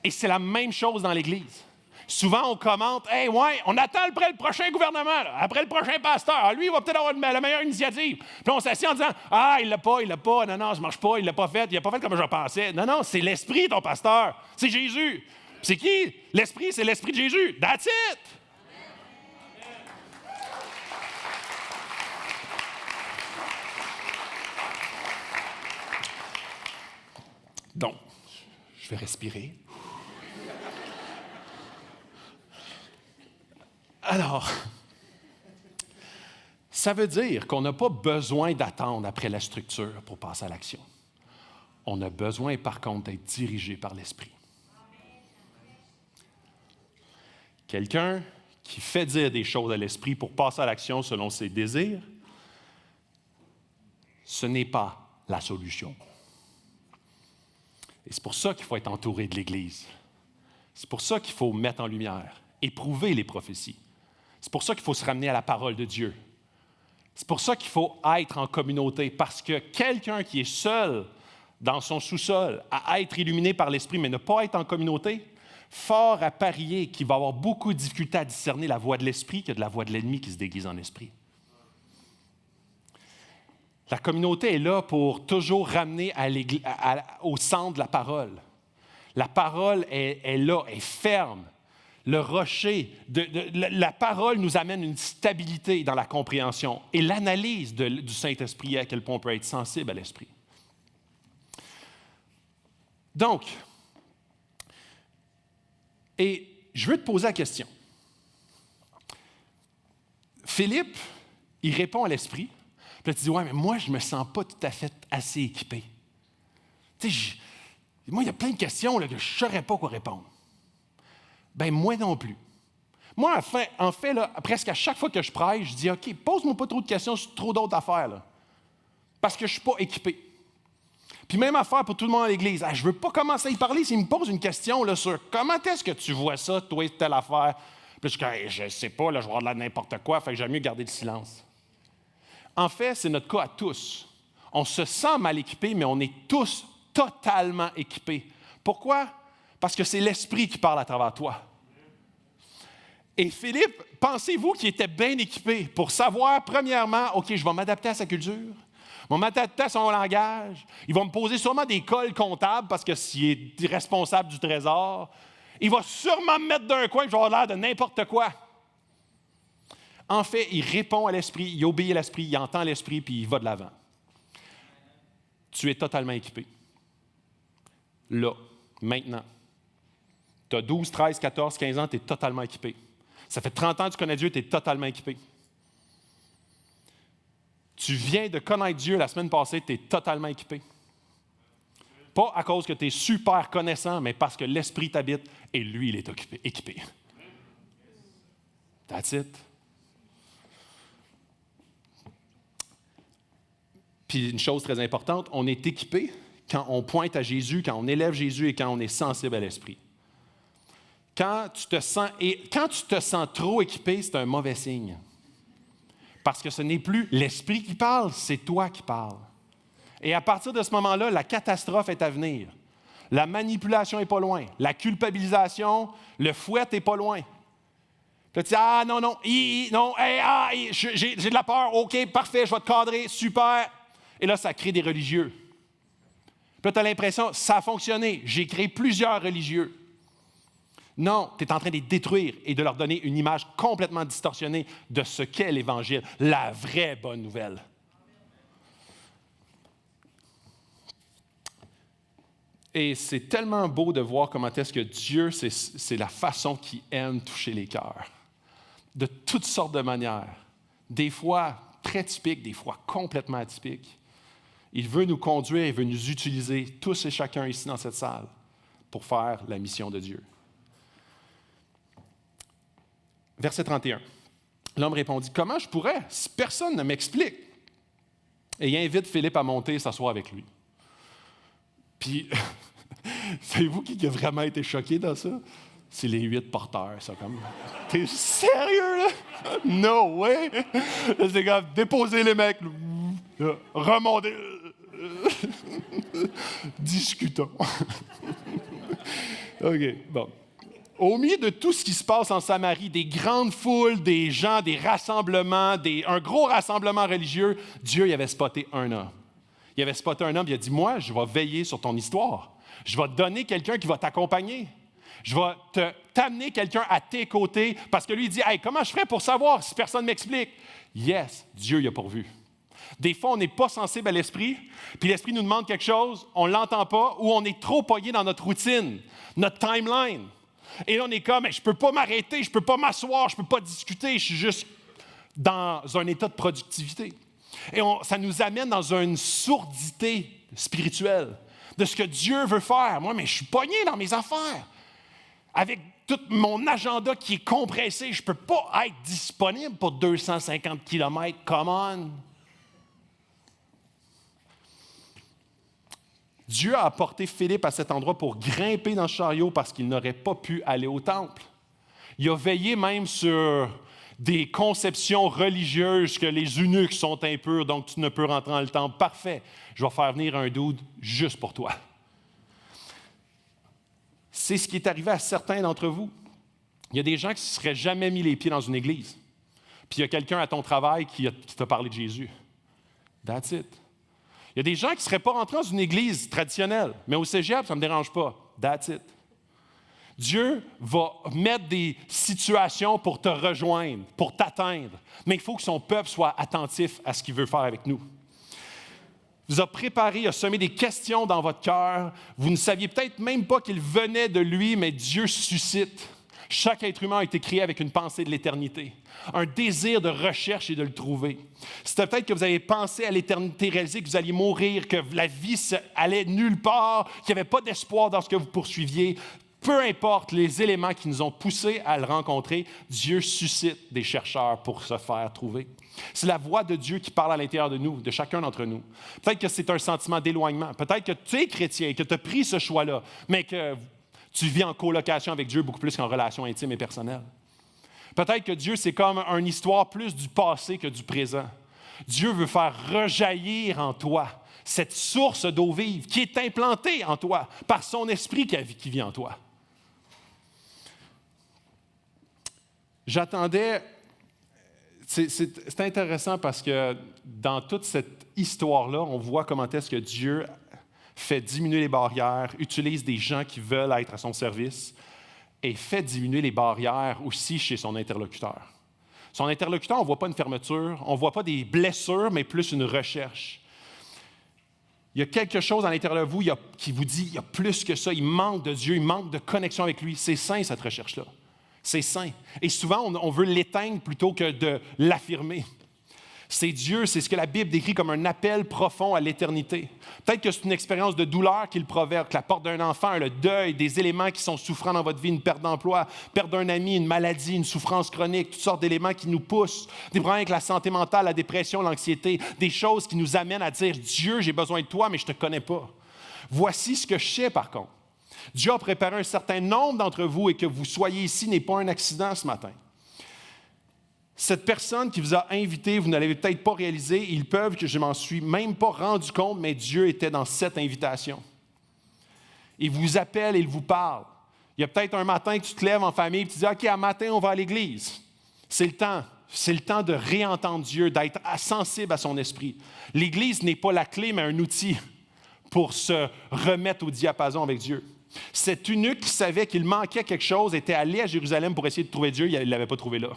Et c'est la même chose dans l'Église. Souvent, on commente, « Hey, ouais, on attend après le prochain gouvernement, là, après le prochain pasteur. Ah, lui, il va peut-être avoir la meilleure initiative. » Puis on s'assied en disant, « Ah, il l'a pas, non, ça ne marche pas, il l'a pas fait comme je pensais. » Non, c'est l'Esprit, ton pasteur. C'est Jésus. C'est qui? L'Esprit, c'est l'Esprit de Jésus. That's it! Donc, je vais respirer. Alors, ça veut dire qu'on n'a pas besoin d'attendre après la structure pour passer à l'action. On a besoin, par contre, d'être dirigé par l'Esprit. Quelqu'un qui fait dire des choses à l'Esprit pour passer à l'action selon ses désirs, ce n'est pas la solution. Et c'est pour ça qu'il faut être entouré de l'Église. C'est pour ça qu'il faut mettre en lumière, éprouver les prophéties. C'est pour ça qu'il faut se ramener à la parole de Dieu. C'est pour ça qu'il faut être en communauté, parce que quelqu'un qui est seul dans son sous-sol, à être illuminé par l'Esprit, mais ne pas être en communauté, fort à parier qu'il va avoir beaucoup de difficultés à discerner la voix de l'Esprit que de la voix de l'ennemi qui se déguise en esprit. La communauté est là pour toujours ramener au centre de la parole. La parole est là, est ferme. Le rocher, la parole nous amène une stabilité dans la compréhension et l'analyse du Saint-Esprit, à quel point on peut être sensible à l'Esprit. Donc, et je veux te poser la question. Philippe, il répond à l'Esprit, puis là, tu dis, ouais, mais moi, je ne me sens pas tout à fait assez équipé. Tu sais, moi, il y a plein de questions là, que je ne saurais pas quoi répondre. Ben moi non plus. Moi, en fait là, presque à chaque fois que je prêche, je dis, OK, pose-moi pas trop de questions sur trop d'autres affaires, là, parce que je ne suis pas équipé. Puis même affaire pour tout le monde à l'Église. Je ne veux pas commencer à y parler s'il me pose une question là, sur comment est-ce que tu vois ça, toi, telle affaire. Puis je ne sais pas, là, je vais avoir de n'importe quoi, fait que j'aime mieux garder le silence. En fait, c'est notre cas à tous. On se sent mal équipé, mais on est tous totalement équipés. Pourquoi? Parce que c'est l'Esprit qui parle à travers toi. Et Philippe, pensez-vous qu'il était bien équipé pour savoir, premièrement, OK, je vais m'adapter à sa culture, je vais m'adapter à son langage, il va me poser sûrement des cols comptables parce que s'il est responsable du trésor, il va sûrement me mettre d'un coin et je vais avoir l'air de n'importe quoi. En fait, il répond à l'Esprit, il obéit à l'Esprit, il entend l'Esprit, puis il va de l'avant. Tu es totalement équipé. Là, maintenant. Tu as 12, 13, 14, 15 ans, tu es totalement équipé. Ça fait 30 ans que tu connais Dieu, tu es totalement équipé. Tu viens de connaître Dieu la semaine passée, tu es totalement équipé. Pas à cause que tu es super connaissant, mais parce que l'Esprit t'habite et lui, il est équipé. That's it. Puis une chose très importante, on est équipé quand on pointe à Jésus, quand on élève Jésus et quand on est sensible à l'Esprit. Quand tu te sens trop équipé, c'est un mauvais signe. Parce que ce n'est plus l'Esprit qui parle, c'est toi qui parles. Et à partir de ce moment-là, la catastrophe est à venir. La manipulation n'est pas loin. La culpabilisation, le fouet n'est pas loin. Puis tu dis, j'ai de la peur, OK, parfait, je vais te cadrer, super. Et là, ça crée des religieux. Puis là, tu as l'impression, ça a fonctionné, j'ai créé plusieurs religieux. Non, tu es en train de les détruire et de leur donner une image complètement distorsionnée de ce qu'est l'Évangile, la vraie bonne nouvelle. Et c'est tellement beau de voir comment est-ce que Dieu, c'est la façon qu'il aime toucher les cœurs. De toutes sortes de manières. Des fois très typiques, des fois complètement atypiques. Il veut nous conduire, il veut nous utiliser, tous et chacun ici dans cette salle, pour faire la mission de Dieu. Verset 31. L'homme répondit, « Comment je pourrais, si personne ne m'explique? » Et il invite Philippe à monter et s'asseoir avec lui. Puis, savez-vous qui a vraiment été choqué dans ça? C'est les 8 porteurs, ça, comme. T'es sérieux, là? No way! Là, c'est comme, déposez les mecs, là, remontez. Discutons. OK, bon. Au milieu de tout ce qui se passe en Samarie, des grandes foules, des gens, des rassemblements, un gros rassemblement religieux, Dieu il avait spoté un homme. Il avait spoté un homme, il a dit, moi, je vais veiller sur ton histoire. Je vais te donner quelqu'un qui va t'accompagner. Je vais t'amener quelqu'un à tes côtés, parce que lui, il dit, hey, comment je ferais pour savoir si personne ne m'explique? Yes, Dieu y a pourvu. Des fois, on n'est pas sensible à l'Esprit, puis l'Esprit nous demande quelque chose, on ne l'entend pas, ou on est trop pogné dans notre routine, notre timeline. Et là, on est comme, je ne peux pas m'arrêter, je ne peux pas m'asseoir, je ne peux pas discuter, je suis juste dans un état de productivité. Et ça nous amène dans une sourdité spirituelle de ce que Dieu veut faire. Moi, mais je suis pogné dans mes affaires. Avec tout mon agenda qui est compressé, je ne peux pas être disponible pour 250 km. Come on! Dieu a apporté Philippe à cet endroit pour grimper dans le chariot parce qu'il n'aurait pas pu aller au temple. Il a veillé même sur des conceptions religieuses que les eunuques sont impurs, donc tu ne peux rentrer dans le temple. Parfait, je vais faire venir un dude juste pour toi. C'est ce qui est arrivé à certains d'entre vous. Il y a des gens qui ne se seraient jamais mis les pieds dans une église. Puis il y a quelqu'un à ton travail qui t'a parlé de Jésus. That's it. Il y a des gens qui ne seraient pas rentrés dans une église traditionnelle, mais au cégep, ça ne me dérange pas. That's it. Dieu va mettre des situations pour te rejoindre, pour t'atteindre, mais il faut que son peuple soit attentif à ce qu'il veut faire avec nous. Il vous a préparé, il a semé des questions dans votre cœur. Vous ne saviez peut-être même pas qu'il venait de lui, mais Dieu suscite. Chaque être humain a été créé avec une pensée de l'éternité, un désir de recherche et de le trouver. C'était peut-être que vous avez pensé à l'éternité, réalisé que vous alliez mourir, que la vie allait nulle part, qu'il n'y avait pas d'espoir dans ce que vous poursuiviez. Peu importe les éléments qui nous ont poussés à le rencontrer, Dieu suscite des chercheurs pour se faire trouver. C'est la voix de Dieu qui parle à l'intérieur de nous, de chacun d'entre nous. Peut-être que c'est un sentiment d'éloignement. Peut-être que tu es chrétien, que tu as pris ce choix-là, mais que tu vis en colocation avec Dieu beaucoup plus qu'en relation intime et personnelle. Peut-être que Dieu, c'est comme une histoire plus du passé que du présent. Dieu veut faire rejaillir en toi cette source d'eau vive qui est implantée en toi par son esprit qui vit en toi. J'attendais, c'est intéressant parce que dans toute cette histoire-là, on voit comment est-ce que Dieu fait diminuer les barrières, utilise des gens qui veulent être à son service et fait diminuer les barrières aussi chez son interlocuteur. Son interlocuteur, on ne voit pas une fermeture, on ne voit pas des blessures, mais plus une recherche. Il y a quelque chose à l'intérieur de vous qui vous dit, il y a plus que ça, il manque de Dieu, il manque de connexion avec lui. C'est sain, cette recherche-là. C'est sain. Et souvent, on veut l'éteindre plutôt que de l'affirmer. C'est Dieu, c'est ce que la Bible décrit comme un appel profond à l'éternité. Peut-être que c'est une expérience de douleur qui le provoque, la porte d'un enfant, le deuil, des éléments qui sont souffrants dans votre vie, une perte d'emploi, perte d'un ami, une maladie, une souffrance chronique, toutes sortes d'éléments qui nous poussent, des problèmes avec la santé mentale, la dépression, l'anxiété, des choses qui nous amènent à dire « Dieu, j'ai besoin de toi, mais je ne te connais pas. » Voici ce que je sais par contre. Dieu a préparé un certain nombre d'entre vous et que vous soyez ici n'est pas un accident ce matin. Cette personne qui vous a invité, vous ne l'avez peut-être pas réalisé, ils peuvent que je ne m'en suis même pas rendu compte, mais Dieu était dans cette invitation. Il vous appelle et il vous parle. Il y a peut-être un matin que tu te lèves en famille et tu dis « OK, à matin, on va à l'église. » C'est le temps. C'est le temps de réentendre Dieu, d'être sensible à son esprit. L'église n'est pas la clé, mais un outil pour se remettre au diapason avec Dieu. Cet eunuque qui savait qu'il manquait quelque chose était allé à Jérusalem pour essayer de trouver Dieu, il ne l'avait pas trouvé là.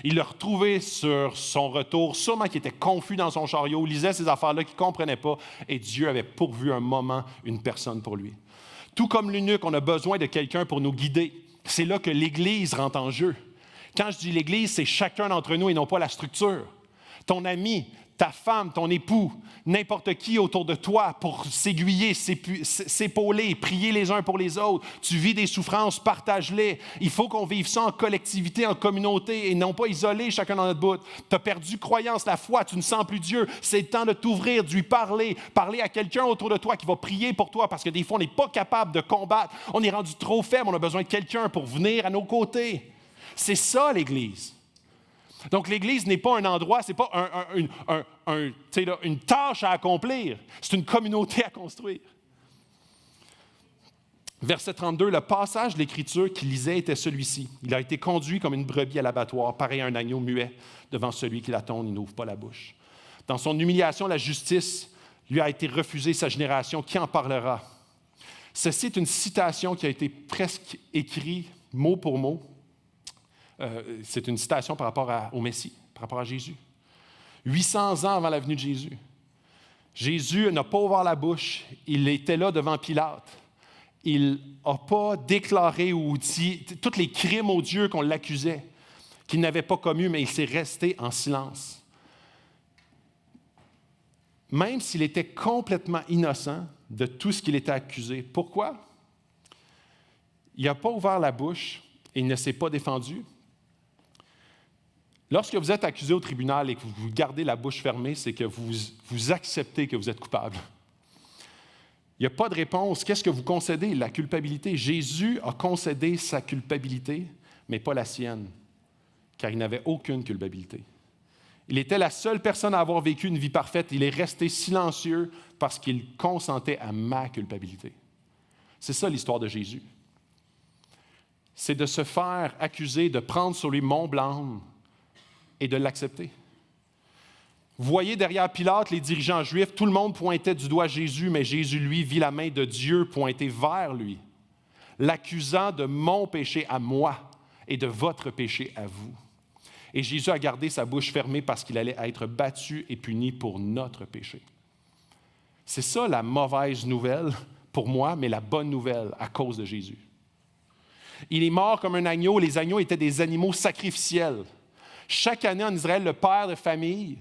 Il l'a retrouvé sur son retour, sûrement qu'il était confus dans son chariot, lisait ces affaires-là qu'il ne comprenait pas, et Dieu avait pourvu un moment, une personne pour lui. Tout comme l'eunuque, on a besoin de quelqu'un pour nous guider. C'est là que l'Église rentre en jeu. Quand je dis l'Église, c'est chacun d'entre nous et non pas la structure. Ton ami, ta femme, ton époux, n'importe qui autour de toi pour s'aiguiller, s'épauler, prier les uns pour les autres. Tu vis des souffrances, partage-les. Il faut qu'on vive ça en collectivité, en communauté et non pas isolé chacun dans notre bout. Tu as perdu croyance, la foi, tu ne sens plus Dieu. C'est le temps de t'ouvrir, de lui parler à quelqu'un autour de toi qui va prier pour toi parce que des fois, on n'est pas capable de combattre. On est rendu trop faible, on a besoin de quelqu'un pour venir à nos côtés. C'est ça, l'Église. Donc, l'Église n'est pas un endroit, ce n'est pas une tâche à accomplir, c'est une communauté à construire. Verset 32, le passage de l'Écriture qu'il lisait était celui-ci. Il a été conduit comme une brebis à l'abattoir, pareil à un agneau muet devant celui qui l'attend, il n'ouvre pas la bouche. Dans son humiliation, la justice lui a été refusée, sa génération, qui en parlera? Ceci est une citation qui a été presque écrite mot pour mot. C'est une citation par rapport au Messie, par rapport à Jésus. 800 ans avant la venue de Jésus. Jésus n'a pas ouvert la bouche. Il était là devant Pilate. Il n'a pas déclaré ou dit tous les crimes odieux qu'on l'accusait, qu'il n'avait pas commis, mais il s'est resté en silence. Même s'il était complètement innocent de tout ce qu'il était accusé. Pourquoi? Il n'a pas ouvert la bouche et il ne s'est pas défendu. Lorsque vous êtes accusé au tribunal et que vous gardez la bouche fermée, c'est que vous acceptez que vous êtes coupable. Il n'y a pas de réponse. Qu'est-ce que vous concédez? La culpabilité. Jésus a concédé sa culpabilité, mais pas la sienne, car il n'avait aucune culpabilité. Il était la seule personne à avoir vécu une vie parfaite. Il est resté silencieux parce qu'il consentait à ma culpabilité. C'est ça l'histoire de Jésus. C'est de se faire accuser, de prendre sur lui mon blâme, et de l'accepter. Vous voyez derrière Pilate, les dirigeants juifs, tout le monde pointait du doigt Jésus, mais Jésus, lui, vit la main de Dieu pointer vers lui, l'accusant de mon péché à moi et de votre péché à vous. Et Jésus a gardé sa bouche fermée parce qu'il allait être battu et puni pour notre péché. C'est ça la mauvaise nouvelle pour moi, mais la bonne nouvelle à cause de Jésus. Il est mort comme un agneau. Les agneaux étaient des animaux sacrificiels. Chaque année en Israël, le père de famille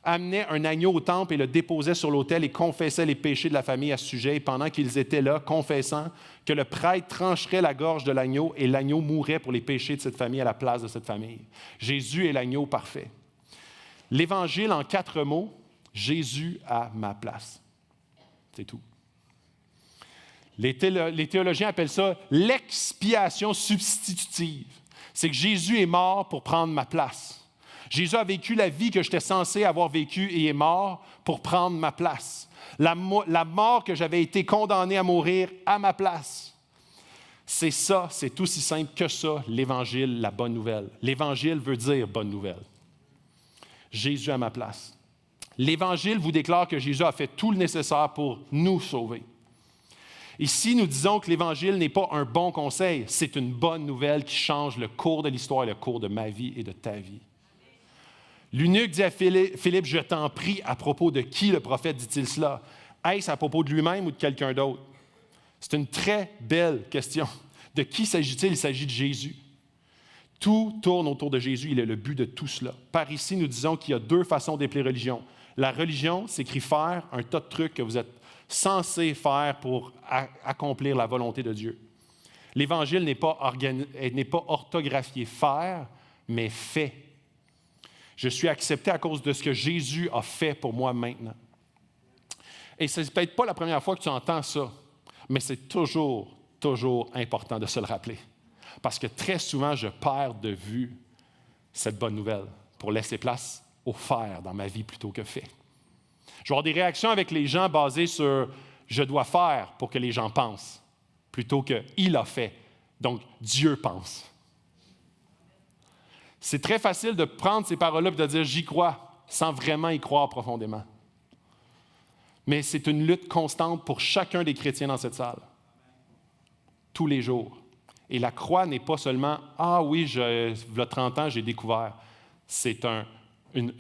amenait un agneau au temple et le déposait sur l'autel et confessait les péchés de la famille à ce sujet. Et pendant qu'ils étaient là, confessant que le prêtre trancherait la gorge de l'agneau et l'agneau mourrait pour les péchés de cette famille à la place de cette famille. Jésus est l'agneau parfait. L'Évangile, en 4 mots, Jésus à ma place. C'est tout. Les théologiens appellent ça l'expiation substitutive. C'est que Jésus est mort pour prendre ma place. Jésus a vécu la vie que j'étais censé avoir vécue et est mort pour prendre ma place. La mort que j'avais été condamné à mourir à ma place. C'est ça, c'est aussi simple que ça, l'Évangile, la bonne nouvelle. L'Évangile veut dire bonne nouvelle. Jésus à ma place. L'Évangile vous déclare que Jésus a fait tout le nécessaire pour nous sauver. Ici, nous disons que l'Évangile n'est pas un bon conseil, c'est une bonne nouvelle qui change le cours de l'histoire et le cours de ma vie et de ta vie. L'eunuque dit à Philippe, je t'en prie, à propos de qui le prophète dit-il cela? Est-ce à propos de lui-même ou de quelqu'un d'autre? C'est une très belle question. De qui s'agit-il? Il s'agit de Jésus. Tout tourne autour de Jésus, il est le but de tout cela. Par ici, nous disons qu'il y a 2 façons d'appeler religion. La religion, c'est écrit faire un tas de trucs que vous êtes censés faire pour accomplir la volonté de Dieu. L'Évangile n'est pas orthographié faire, mais fait. Je suis accepté à cause de ce que Jésus a fait pour moi maintenant. Et ce n'est peut-être pas la première fois que tu entends ça, mais c'est toujours important de se le rappeler. Parce que très souvent, je perds de vue cette bonne nouvelle pour laisser place au faire dans ma vie plutôt que fait. Je vais avoir des réactions avec les gens basées sur « je dois faire pour que les gens pensent » plutôt que « il a fait ». Donc, Dieu pense. C'est très facile de prendre ces paroles-là et de dire « j'y crois » sans vraiment y croire profondément. Mais c'est une lutte constante pour chacun des chrétiens dans cette salle. Tous les jours. Et la croix n'est pas seulement « ah oui, il y a 30 ans, j'ai découvert ». C'est une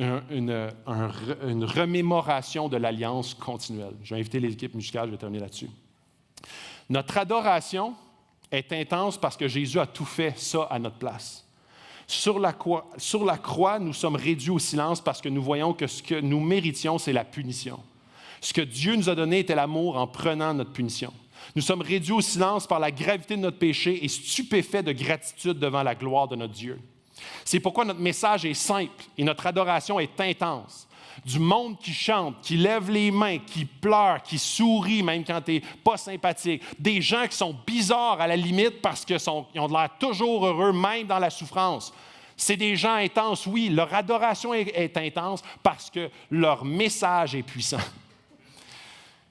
remémoration de l'alliance continuelle. Je vais inviter l'équipe musicale, je vais terminer là-dessus. Notre adoration est intense parce que Jésus a tout fait ça à notre place. Sur la croix, nous sommes réduits au silence parce que nous voyons que ce que nous méritions, c'est la punition. Ce que Dieu nous a donné était l'amour en prenant notre punition. Nous sommes réduits au silence par la gravité de notre péché et stupéfaits de gratitude devant la gloire de notre Dieu. C'est pourquoi notre message est simple et notre adoration est intense. Du monde qui chante, qui lève les mains, qui pleure, qui sourit même quand tu n'es pas sympathique. Des gens qui sont bizarres à la limite parce qu'ils ont l'air toujours heureux, même dans la souffrance. C'est des gens intenses, oui. Leur adoration est intense parce que leur message est puissant.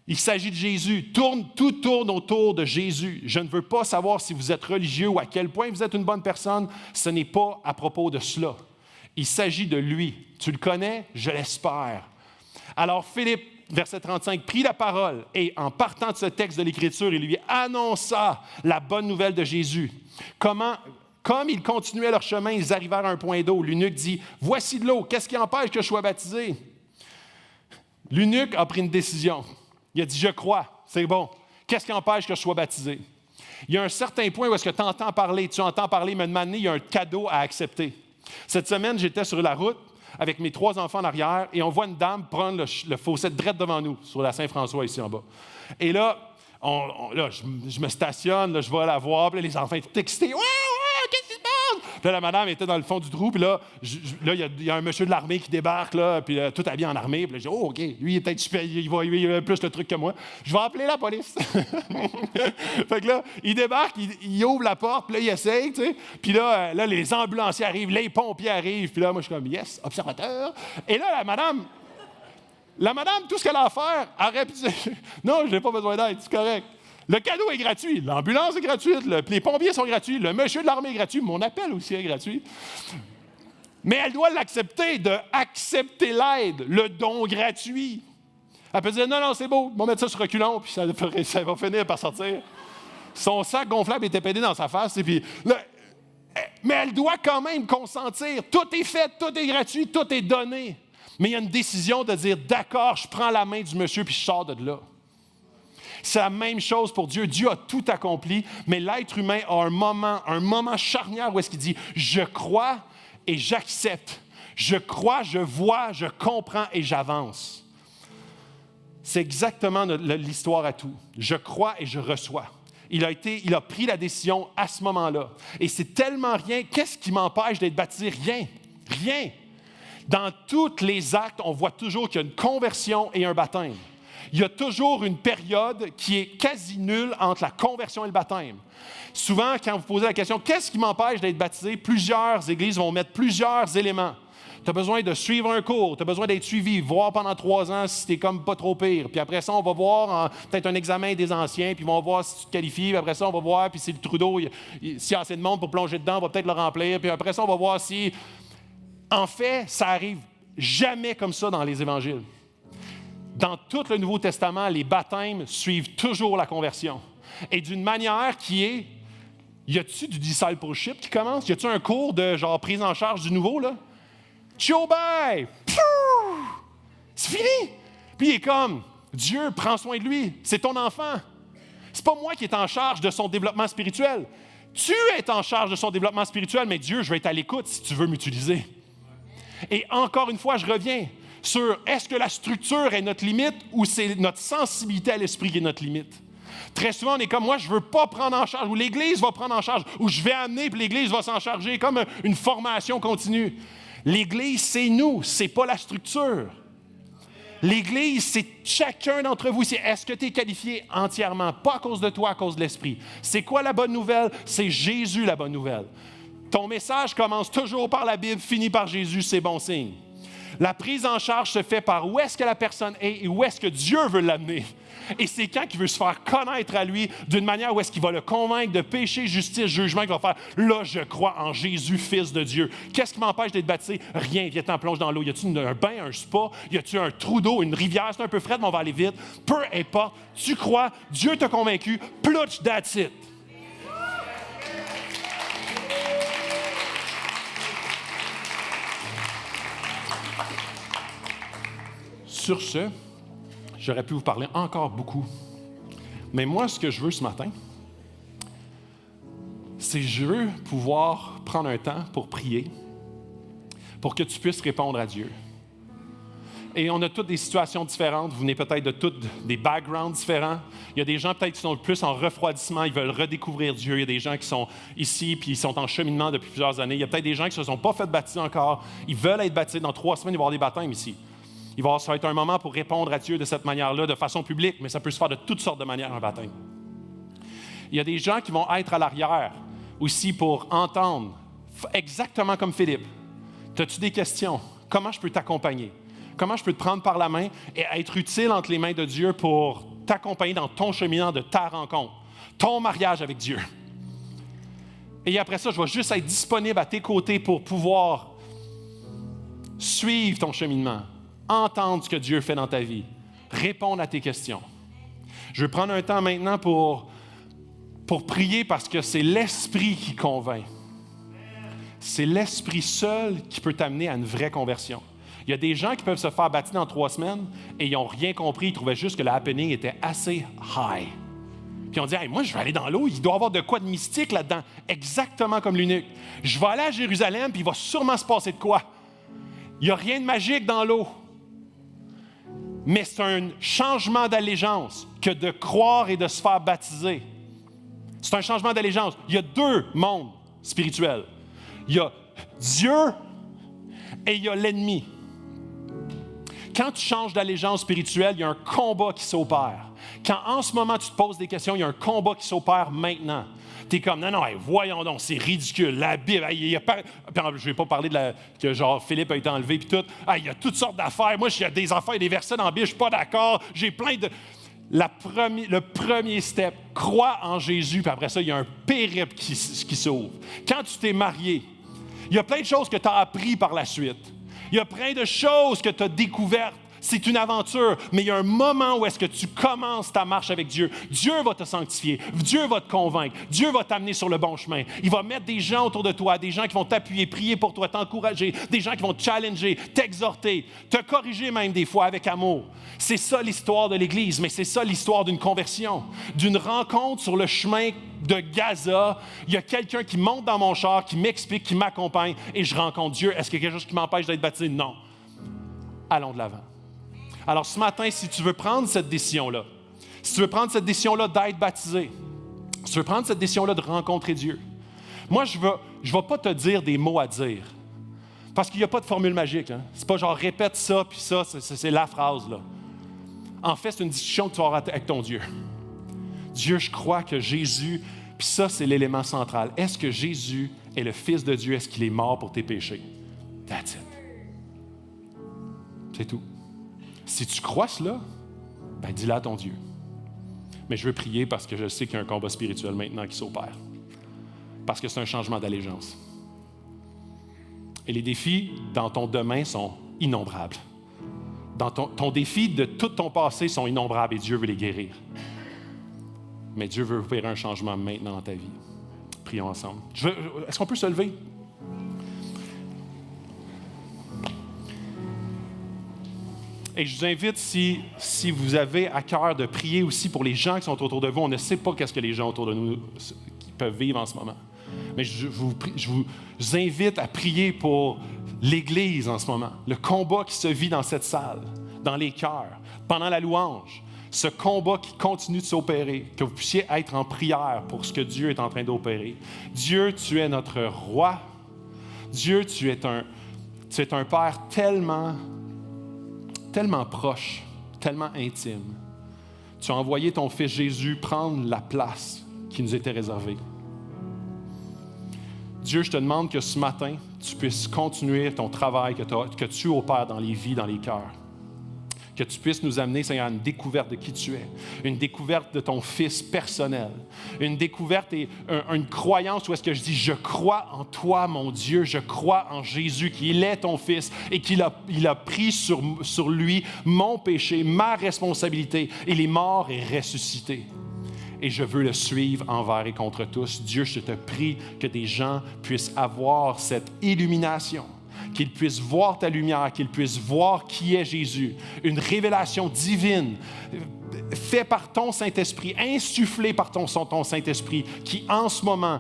Il s'agit de Jésus. Tout tourne autour de Jésus. Je ne veux pas savoir si vous êtes religieux ou à quel point vous êtes une bonne personne. Ce n'est pas à propos de cela. Il s'agit de lui. Tu le connais? Je l'espère. Alors Philippe, verset 35, prit la parole et en partant de ce texte de l'Écriture, il lui annonça la bonne nouvelle de Jésus. Comme ils continuaient leur chemin, ils arrivèrent à un point d'eau. L'eunuque dit, « Voici de l'eau. Qu'est-ce qui empêche que je sois baptisé? » L'eunuque a pris une décision. Il a dit, « Je crois, c'est bon. Qu'est-ce qui empêche que je sois baptisé? » Il y a un certain point où est-ce que tu entends parler, mais de manière, il y a un cadeau à accepter. Cette semaine, j'étais sur la route avec mes 3 enfants en arrière et on voit une dame prendre le fossé direct devant nous, sur la Saint-François, ici en bas. Et là, je me stationne, là, je vais la voir, puis là, les enfants étaient excités. « Ouais, qu'est-ce qui se passe? » Puis là, la madame était dans le fond du trou, puis là, il y a un monsieur de l'armée qui débarque, là, puis tout habillé en armée. Puis là, je dis, « Oh, OK, lui, il est peut-être super, il a plus le truc que moi. Je vais appeler la police. » Fait que là, il débarque, il ouvre la porte, puis là, il essaye, tu sais. Puis là, les ambulanciers arrivent, les pompiers arrivent, puis là, moi, je suis comme, « Yes, observateur. » Et là, la madame, tout ce qu'elle a à faire, aurait pu dire, « Non, je n'ai pas besoin d'aide, c'est correct. » Le cadeau est gratuit, l'ambulance est gratuite, les pompiers sont gratuits, le monsieur de l'armée est gratuit, mon appel aussi est gratuit. Mais elle doit l'accepter, d'accepter l'aide, le don gratuit. Elle peut dire, non, c'est beau, on va mettre ça sur reculon, puis ça va finir par sortir. Son sac gonflable était pédé dans sa face, et puis mais elle doit quand même consentir. Tout est fait, tout est gratuit, tout est donné. Mais il y a une décision de dire, d'accord, je prends la main du monsieur, puis je sors de là. C'est la même chose pour Dieu. Dieu a tout accompli, mais l'être humain a un moment charnière où est-ce qu'il dit « Je crois et j'accepte. Je crois, je vois, je comprends et j'avance. C'est exactement l'histoire à tout. Je crois et je reçois. Il a pris la décision à ce moment-là. Et c'est tellement rien. Qu'est-ce qui m'empêche d'être baptisé? Rien. Rien. Dans tous les actes, on voit toujours qu'il y a une conversion et un baptême. Il y a toujours une période qui est quasi nulle entre la conversion et le baptême. Souvent, quand vous posez la question « Qu'est-ce qui m'empêche d'être baptisé? » Plusieurs églises vont mettre plusieurs éléments. Tu as besoin de suivre un cours, tu as besoin d'être suivi, voir pendant 3 ans si tu es comme pas trop pire. Puis après ça, on va voir peut-être un examen des anciens, puis ils vont voir si tu te qualifies. Puis après ça, on va voir, puis si le trou d'eau, s'il y a assez de monde pour plonger dedans, on va peut-être le remplir. Puis après ça, on va voir si... En fait, ça arrive jamais comme ça dans les évangiles. Dans tout le Nouveau Testament, les baptêmes suivent toujours la conversion. Et d'une manière qui est... Y a-tu du discipleship qui commence? Y a-tu un cours de genre prise en charge du nouveau, là? Tchou-bye! C'est fini! Puis il est comme, Dieu, prends soin de lui. C'est ton enfant. C'est pas moi qui est en charge de son développement spirituel. Tu es en charge de son développement spirituel, mais Dieu, je vais être à l'écoute si tu veux m'utiliser. Et encore une fois, je reviens sur est-ce que la structure est notre limite ou c'est notre sensibilité à l'esprit qui est notre limite? Très souvent, on est comme moi, je ne veux pas prendre en charge, ou l'Église va prendre en charge, ou je vais amener, puis l'Église va s'en charger, comme une formation continue. L'Église, c'est nous, c'est pas la structure. L'Église, c'est chacun d'entre vous. Est-ce que tu es qualifié entièrement? Pas à cause de toi, à cause de l'Esprit. C'est quoi la bonne nouvelle? C'est Jésus la bonne nouvelle. Ton message commence toujours par la Bible, finit par Jésus, c'est bon signe. La prise en charge se fait par où est-ce que la personne est et où est-ce que Dieu veut l'amener. Et c'est quand il veut se faire connaître à lui d'une manière où est-ce qu'il va le convaincre de péché, justice, jugement, qu'il va faire « Là, je crois en Jésus, Fils de Dieu. » Qu'est-ce qui m'empêche d'être baptisé? Rien. Viens-t'en plonge dans l'eau. Y a-tu un bain, un spa? Y a-tu un trou d'eau, une rivière? C'est un peu frais, mais on va aller vite. Peu importe. Tu crois, Dieu t'a convaincu. Plutch, that's it. Sur ce, j'aurais pu vous parler encore beaucoup. Mais moi, ce que je veux ce matin, c'est que je veux pouvoir prendre un temps pour prier, pour que tu puisses répondre à Dieu. Et on a toutes des situations différentes. Vous venez peut-être de tous des backgrounds différents. Il y a des gens peut-être qui sont plus en refroidissement, ils veulent redécouvrir Dieu. Il y a des gens qui sont ici puis ils sont en cheminement depuis plusieurs années. Il y a peut-être des gens qui ne se sont pas fait baptiser encore. Ils veulent être baptisés. Dans 3 semaines, il va y avoir des baptêmes ici. Ça va être un moment pour répondre à Dieu de cette manière-là, de façon publique, mais ça peut se faire de toutes sortes de manières, un baptême. Il y a des gens qui vont être à l'arrière aussi pour entendre, exactement comme Philippe. As-tu des questions? Comment je peux t'accompagner? Comment je peux te prendre par la main et être utile entre les mains de Dieu pour t'accompagner dans ton cheminement de ta rencontre, ton mariage avec Dieu? Et après ça, je vais juste être disponible à tes côtés pour pouvoir suivre ton cheminement. Entendre ce que Dieu fait dans ta vie, répondre à tes questions. Je vais prendre un temps maintenant pour prier parce que c'est l'Esprit qui convainc. C'est l'Esprit seul qui peut t'amener à une vraie conversion. Il y a des gens qui peuvent se faire baptiser dans 3 semaines et ils n'ont rien compris, ils trouvaient juste que le happening était assez high. Puis on dit hey, « moi je vais aller dans l'eau, il doit y avoir de quoi de mystique là-dedans. » Exactement comme l'eunuque. Je vais aller à Jérusalem puis il va sûrement se passer de quoi. Il n'y a rien de magique dans l'eau. Mais c'est un changement d'allégeance que de croire et de se faire baptiser. C'est un changement d'allégeance. Il y a 2 mondes spirituels. Il y a Dieu et il y a l'ennemi. Quand tu changes d'allégeance spirituelle, il y a un combat qui s'opère. Quand en ce moment tu te poses des questions, il y a un combat qui s'opère maintenant. Tu es comme, non, hey, voyons donc, c'est ridicule. La Bible, je ne vais pas parler que genre Philippe a été enlevé puis tout. Il y a toutes sortes d'affaires. Moi, il y a des affaires et des versets dans la Bible, je ne suis pas d'accord. J'ai plein de... Le premier step, crois en Jésus, puis après ça, il y a un périple qui s'ouvre. Quand tu t'es marié, il y a plein de choses que tu as appris par la suite. Il y a plein de choses que tu as découvertes
C'est une aventure, mais il y a un moment où est-ce que tu commences ta marche avec Dieu. Dieu va te sanctifier, Dieu va te convaincre, Dieu va t'amener sur le bon chemin. Il va mettre des gens autour de toi, des gens qui vont t'appuyer, prier pour toi, t'encourager, des gens qui vont te challenger, t'exhorter, te corriger même des fois avec amour. C'est ça l'histoire de l'Église, mais c'est ça l'histoire d'une conversion, d'une rencontre sur le chemin de Gaza. Il y a quelqu'un qui monte dans mon char, qui m'explique, qui m'accompagne, et je rencontre Dieu. Est-ce qu'il y a quelque chose qui m'empêche d'être baptisé? Non. Allons de l'avant. Alors ce matin, si tu veux prendre cette décision-là, si tu veux prendre cette décision-là d'être baptisé, si tu veux prendre cette décision-là de rencontrer Dieu, moi, je vais pas te dire des mots à dire. Parce qu'il n'y a pas de formule magique. Hein? C'est pas genre répète ça, puis ça, c'est la phrase. Là. En fait, c'est une discussion que tu vas avoir avec ton Dieu. Dieu, je crois que Jésus, puis ça, c'est l'élément central. Est-ce que Jésus est le Fils de Dieu? Est-ce qu'il est mort pour tes péchés? That's it. C'est tout. Si tu crois cela, ben dis-le à ton Dieu. Mais je veux prier parce que je sais qu'il y a un combat spirituel maintenant qui s'opère. Parce que c'est un changement d'allégeance. Et les défis dans ton demain sont innombrables. Dans ton défi de tout ton passé sont innombrables et Dieu veut les guérir. Mais Dieu veut opérer un changement maintenant dans ta vie. Prions ensemble. Est-ce qu'on peut se lever? Et je vous invite, si vous avez à cœur de prier aussi pour les gens qui sont autour de vous, on ne sait pas qu'est-ce que les gens autour de nous qui peuvent vivre en ce moment. Mais je vous invite à prier pour l'Église en ce moment, le combat qui se vit dans cette salle, dans les cœurs, pendant la louange, ce combat qui continue de s'opérer, que vous puissiez être en prière pour ce que Dieu est en train d'opérer. Dieu, tu es notre roi. Dieu, tu es un Père tellement proche, tellement intime. Tu as envoyé ton Fils Jésus prendre la place qui nous était réservée. Dieu, je te demande que ce matin, tu puisses continuer ton travail que tu opères dans les vies, dans les cœurs. Que tu puisses nous amener, Seigneur, à une découverte de qui tu es, une découverte de ton Fils personnel, une découverte et une croyance où est-ce que je dis, je crois en toi, mon Dieu, je crois en Jésus, qu'il est ton Fils et qu'il a pris sur lui mon péché, ma responsabilité. Il est mort et ressuscité. Et je veux le suivre envers et contre tous. Dieu, je te prie que des gens puissent avoir cette illumination, qu'ils puissent voir ta lumière, qu'ils puissent voir qui est Jésus. Une révélation divine faite par ton Saint-Esprit, insufflée par ton Saint-Esprit, qui en ce moment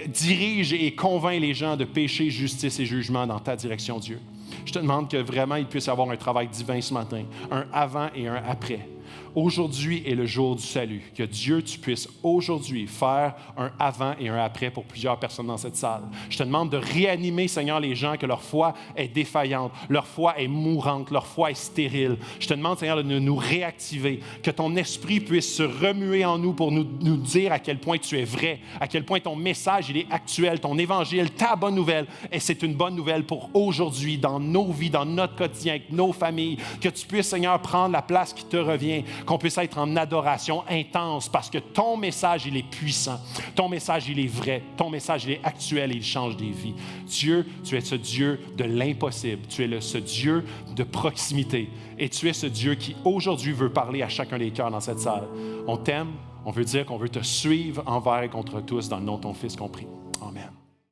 dirige et convainc les gens de péché, justice et jugement dans ta direction, Dieu. Je te demande que vraiment il puisse y avoir un travail divin ce matin, un avant et un après. Aujourd'hui est le jour du salut. Que Dieu, tu puisses aujourd'hui faire un avant et un après pour plusieurs personnes dans cette salle. Je te demande de réanimer, Seigneur, les gens que leur foi est défaillante, leur foi est mourante, leur foi est stérile. Je te demande, Seigneur, de nous réactiver, que ton esprit puisse se remuer en nous pour nous dire à quel point tu es vrai, à quel point ton message, il est actuel, ton évangile, ta bonne nouvelle, et c'est une bonne nouvelle pour aujourd'hui, dans nos vies, dans notre quotidien, avec nos familles. Que tu puisses, Seigneur, prendre la place qui te revient, qu'on puisse être en adoration intense parce que ton message, il est puissant. Ton message, il est vrai. Ton message, il est actuel et il change des vies. Dieu, tu es ce Dieu de l'impossible. Tu es ce Dieu de proximité. Et tu es ce Dieu qui, aujourd'hui, veut parler à chacun des cœurs dans cette salle. On t'aime. On veut dire qu'on veut te suivre envers et contre tous dans le nom de ton Fils qu'on prie. Amen.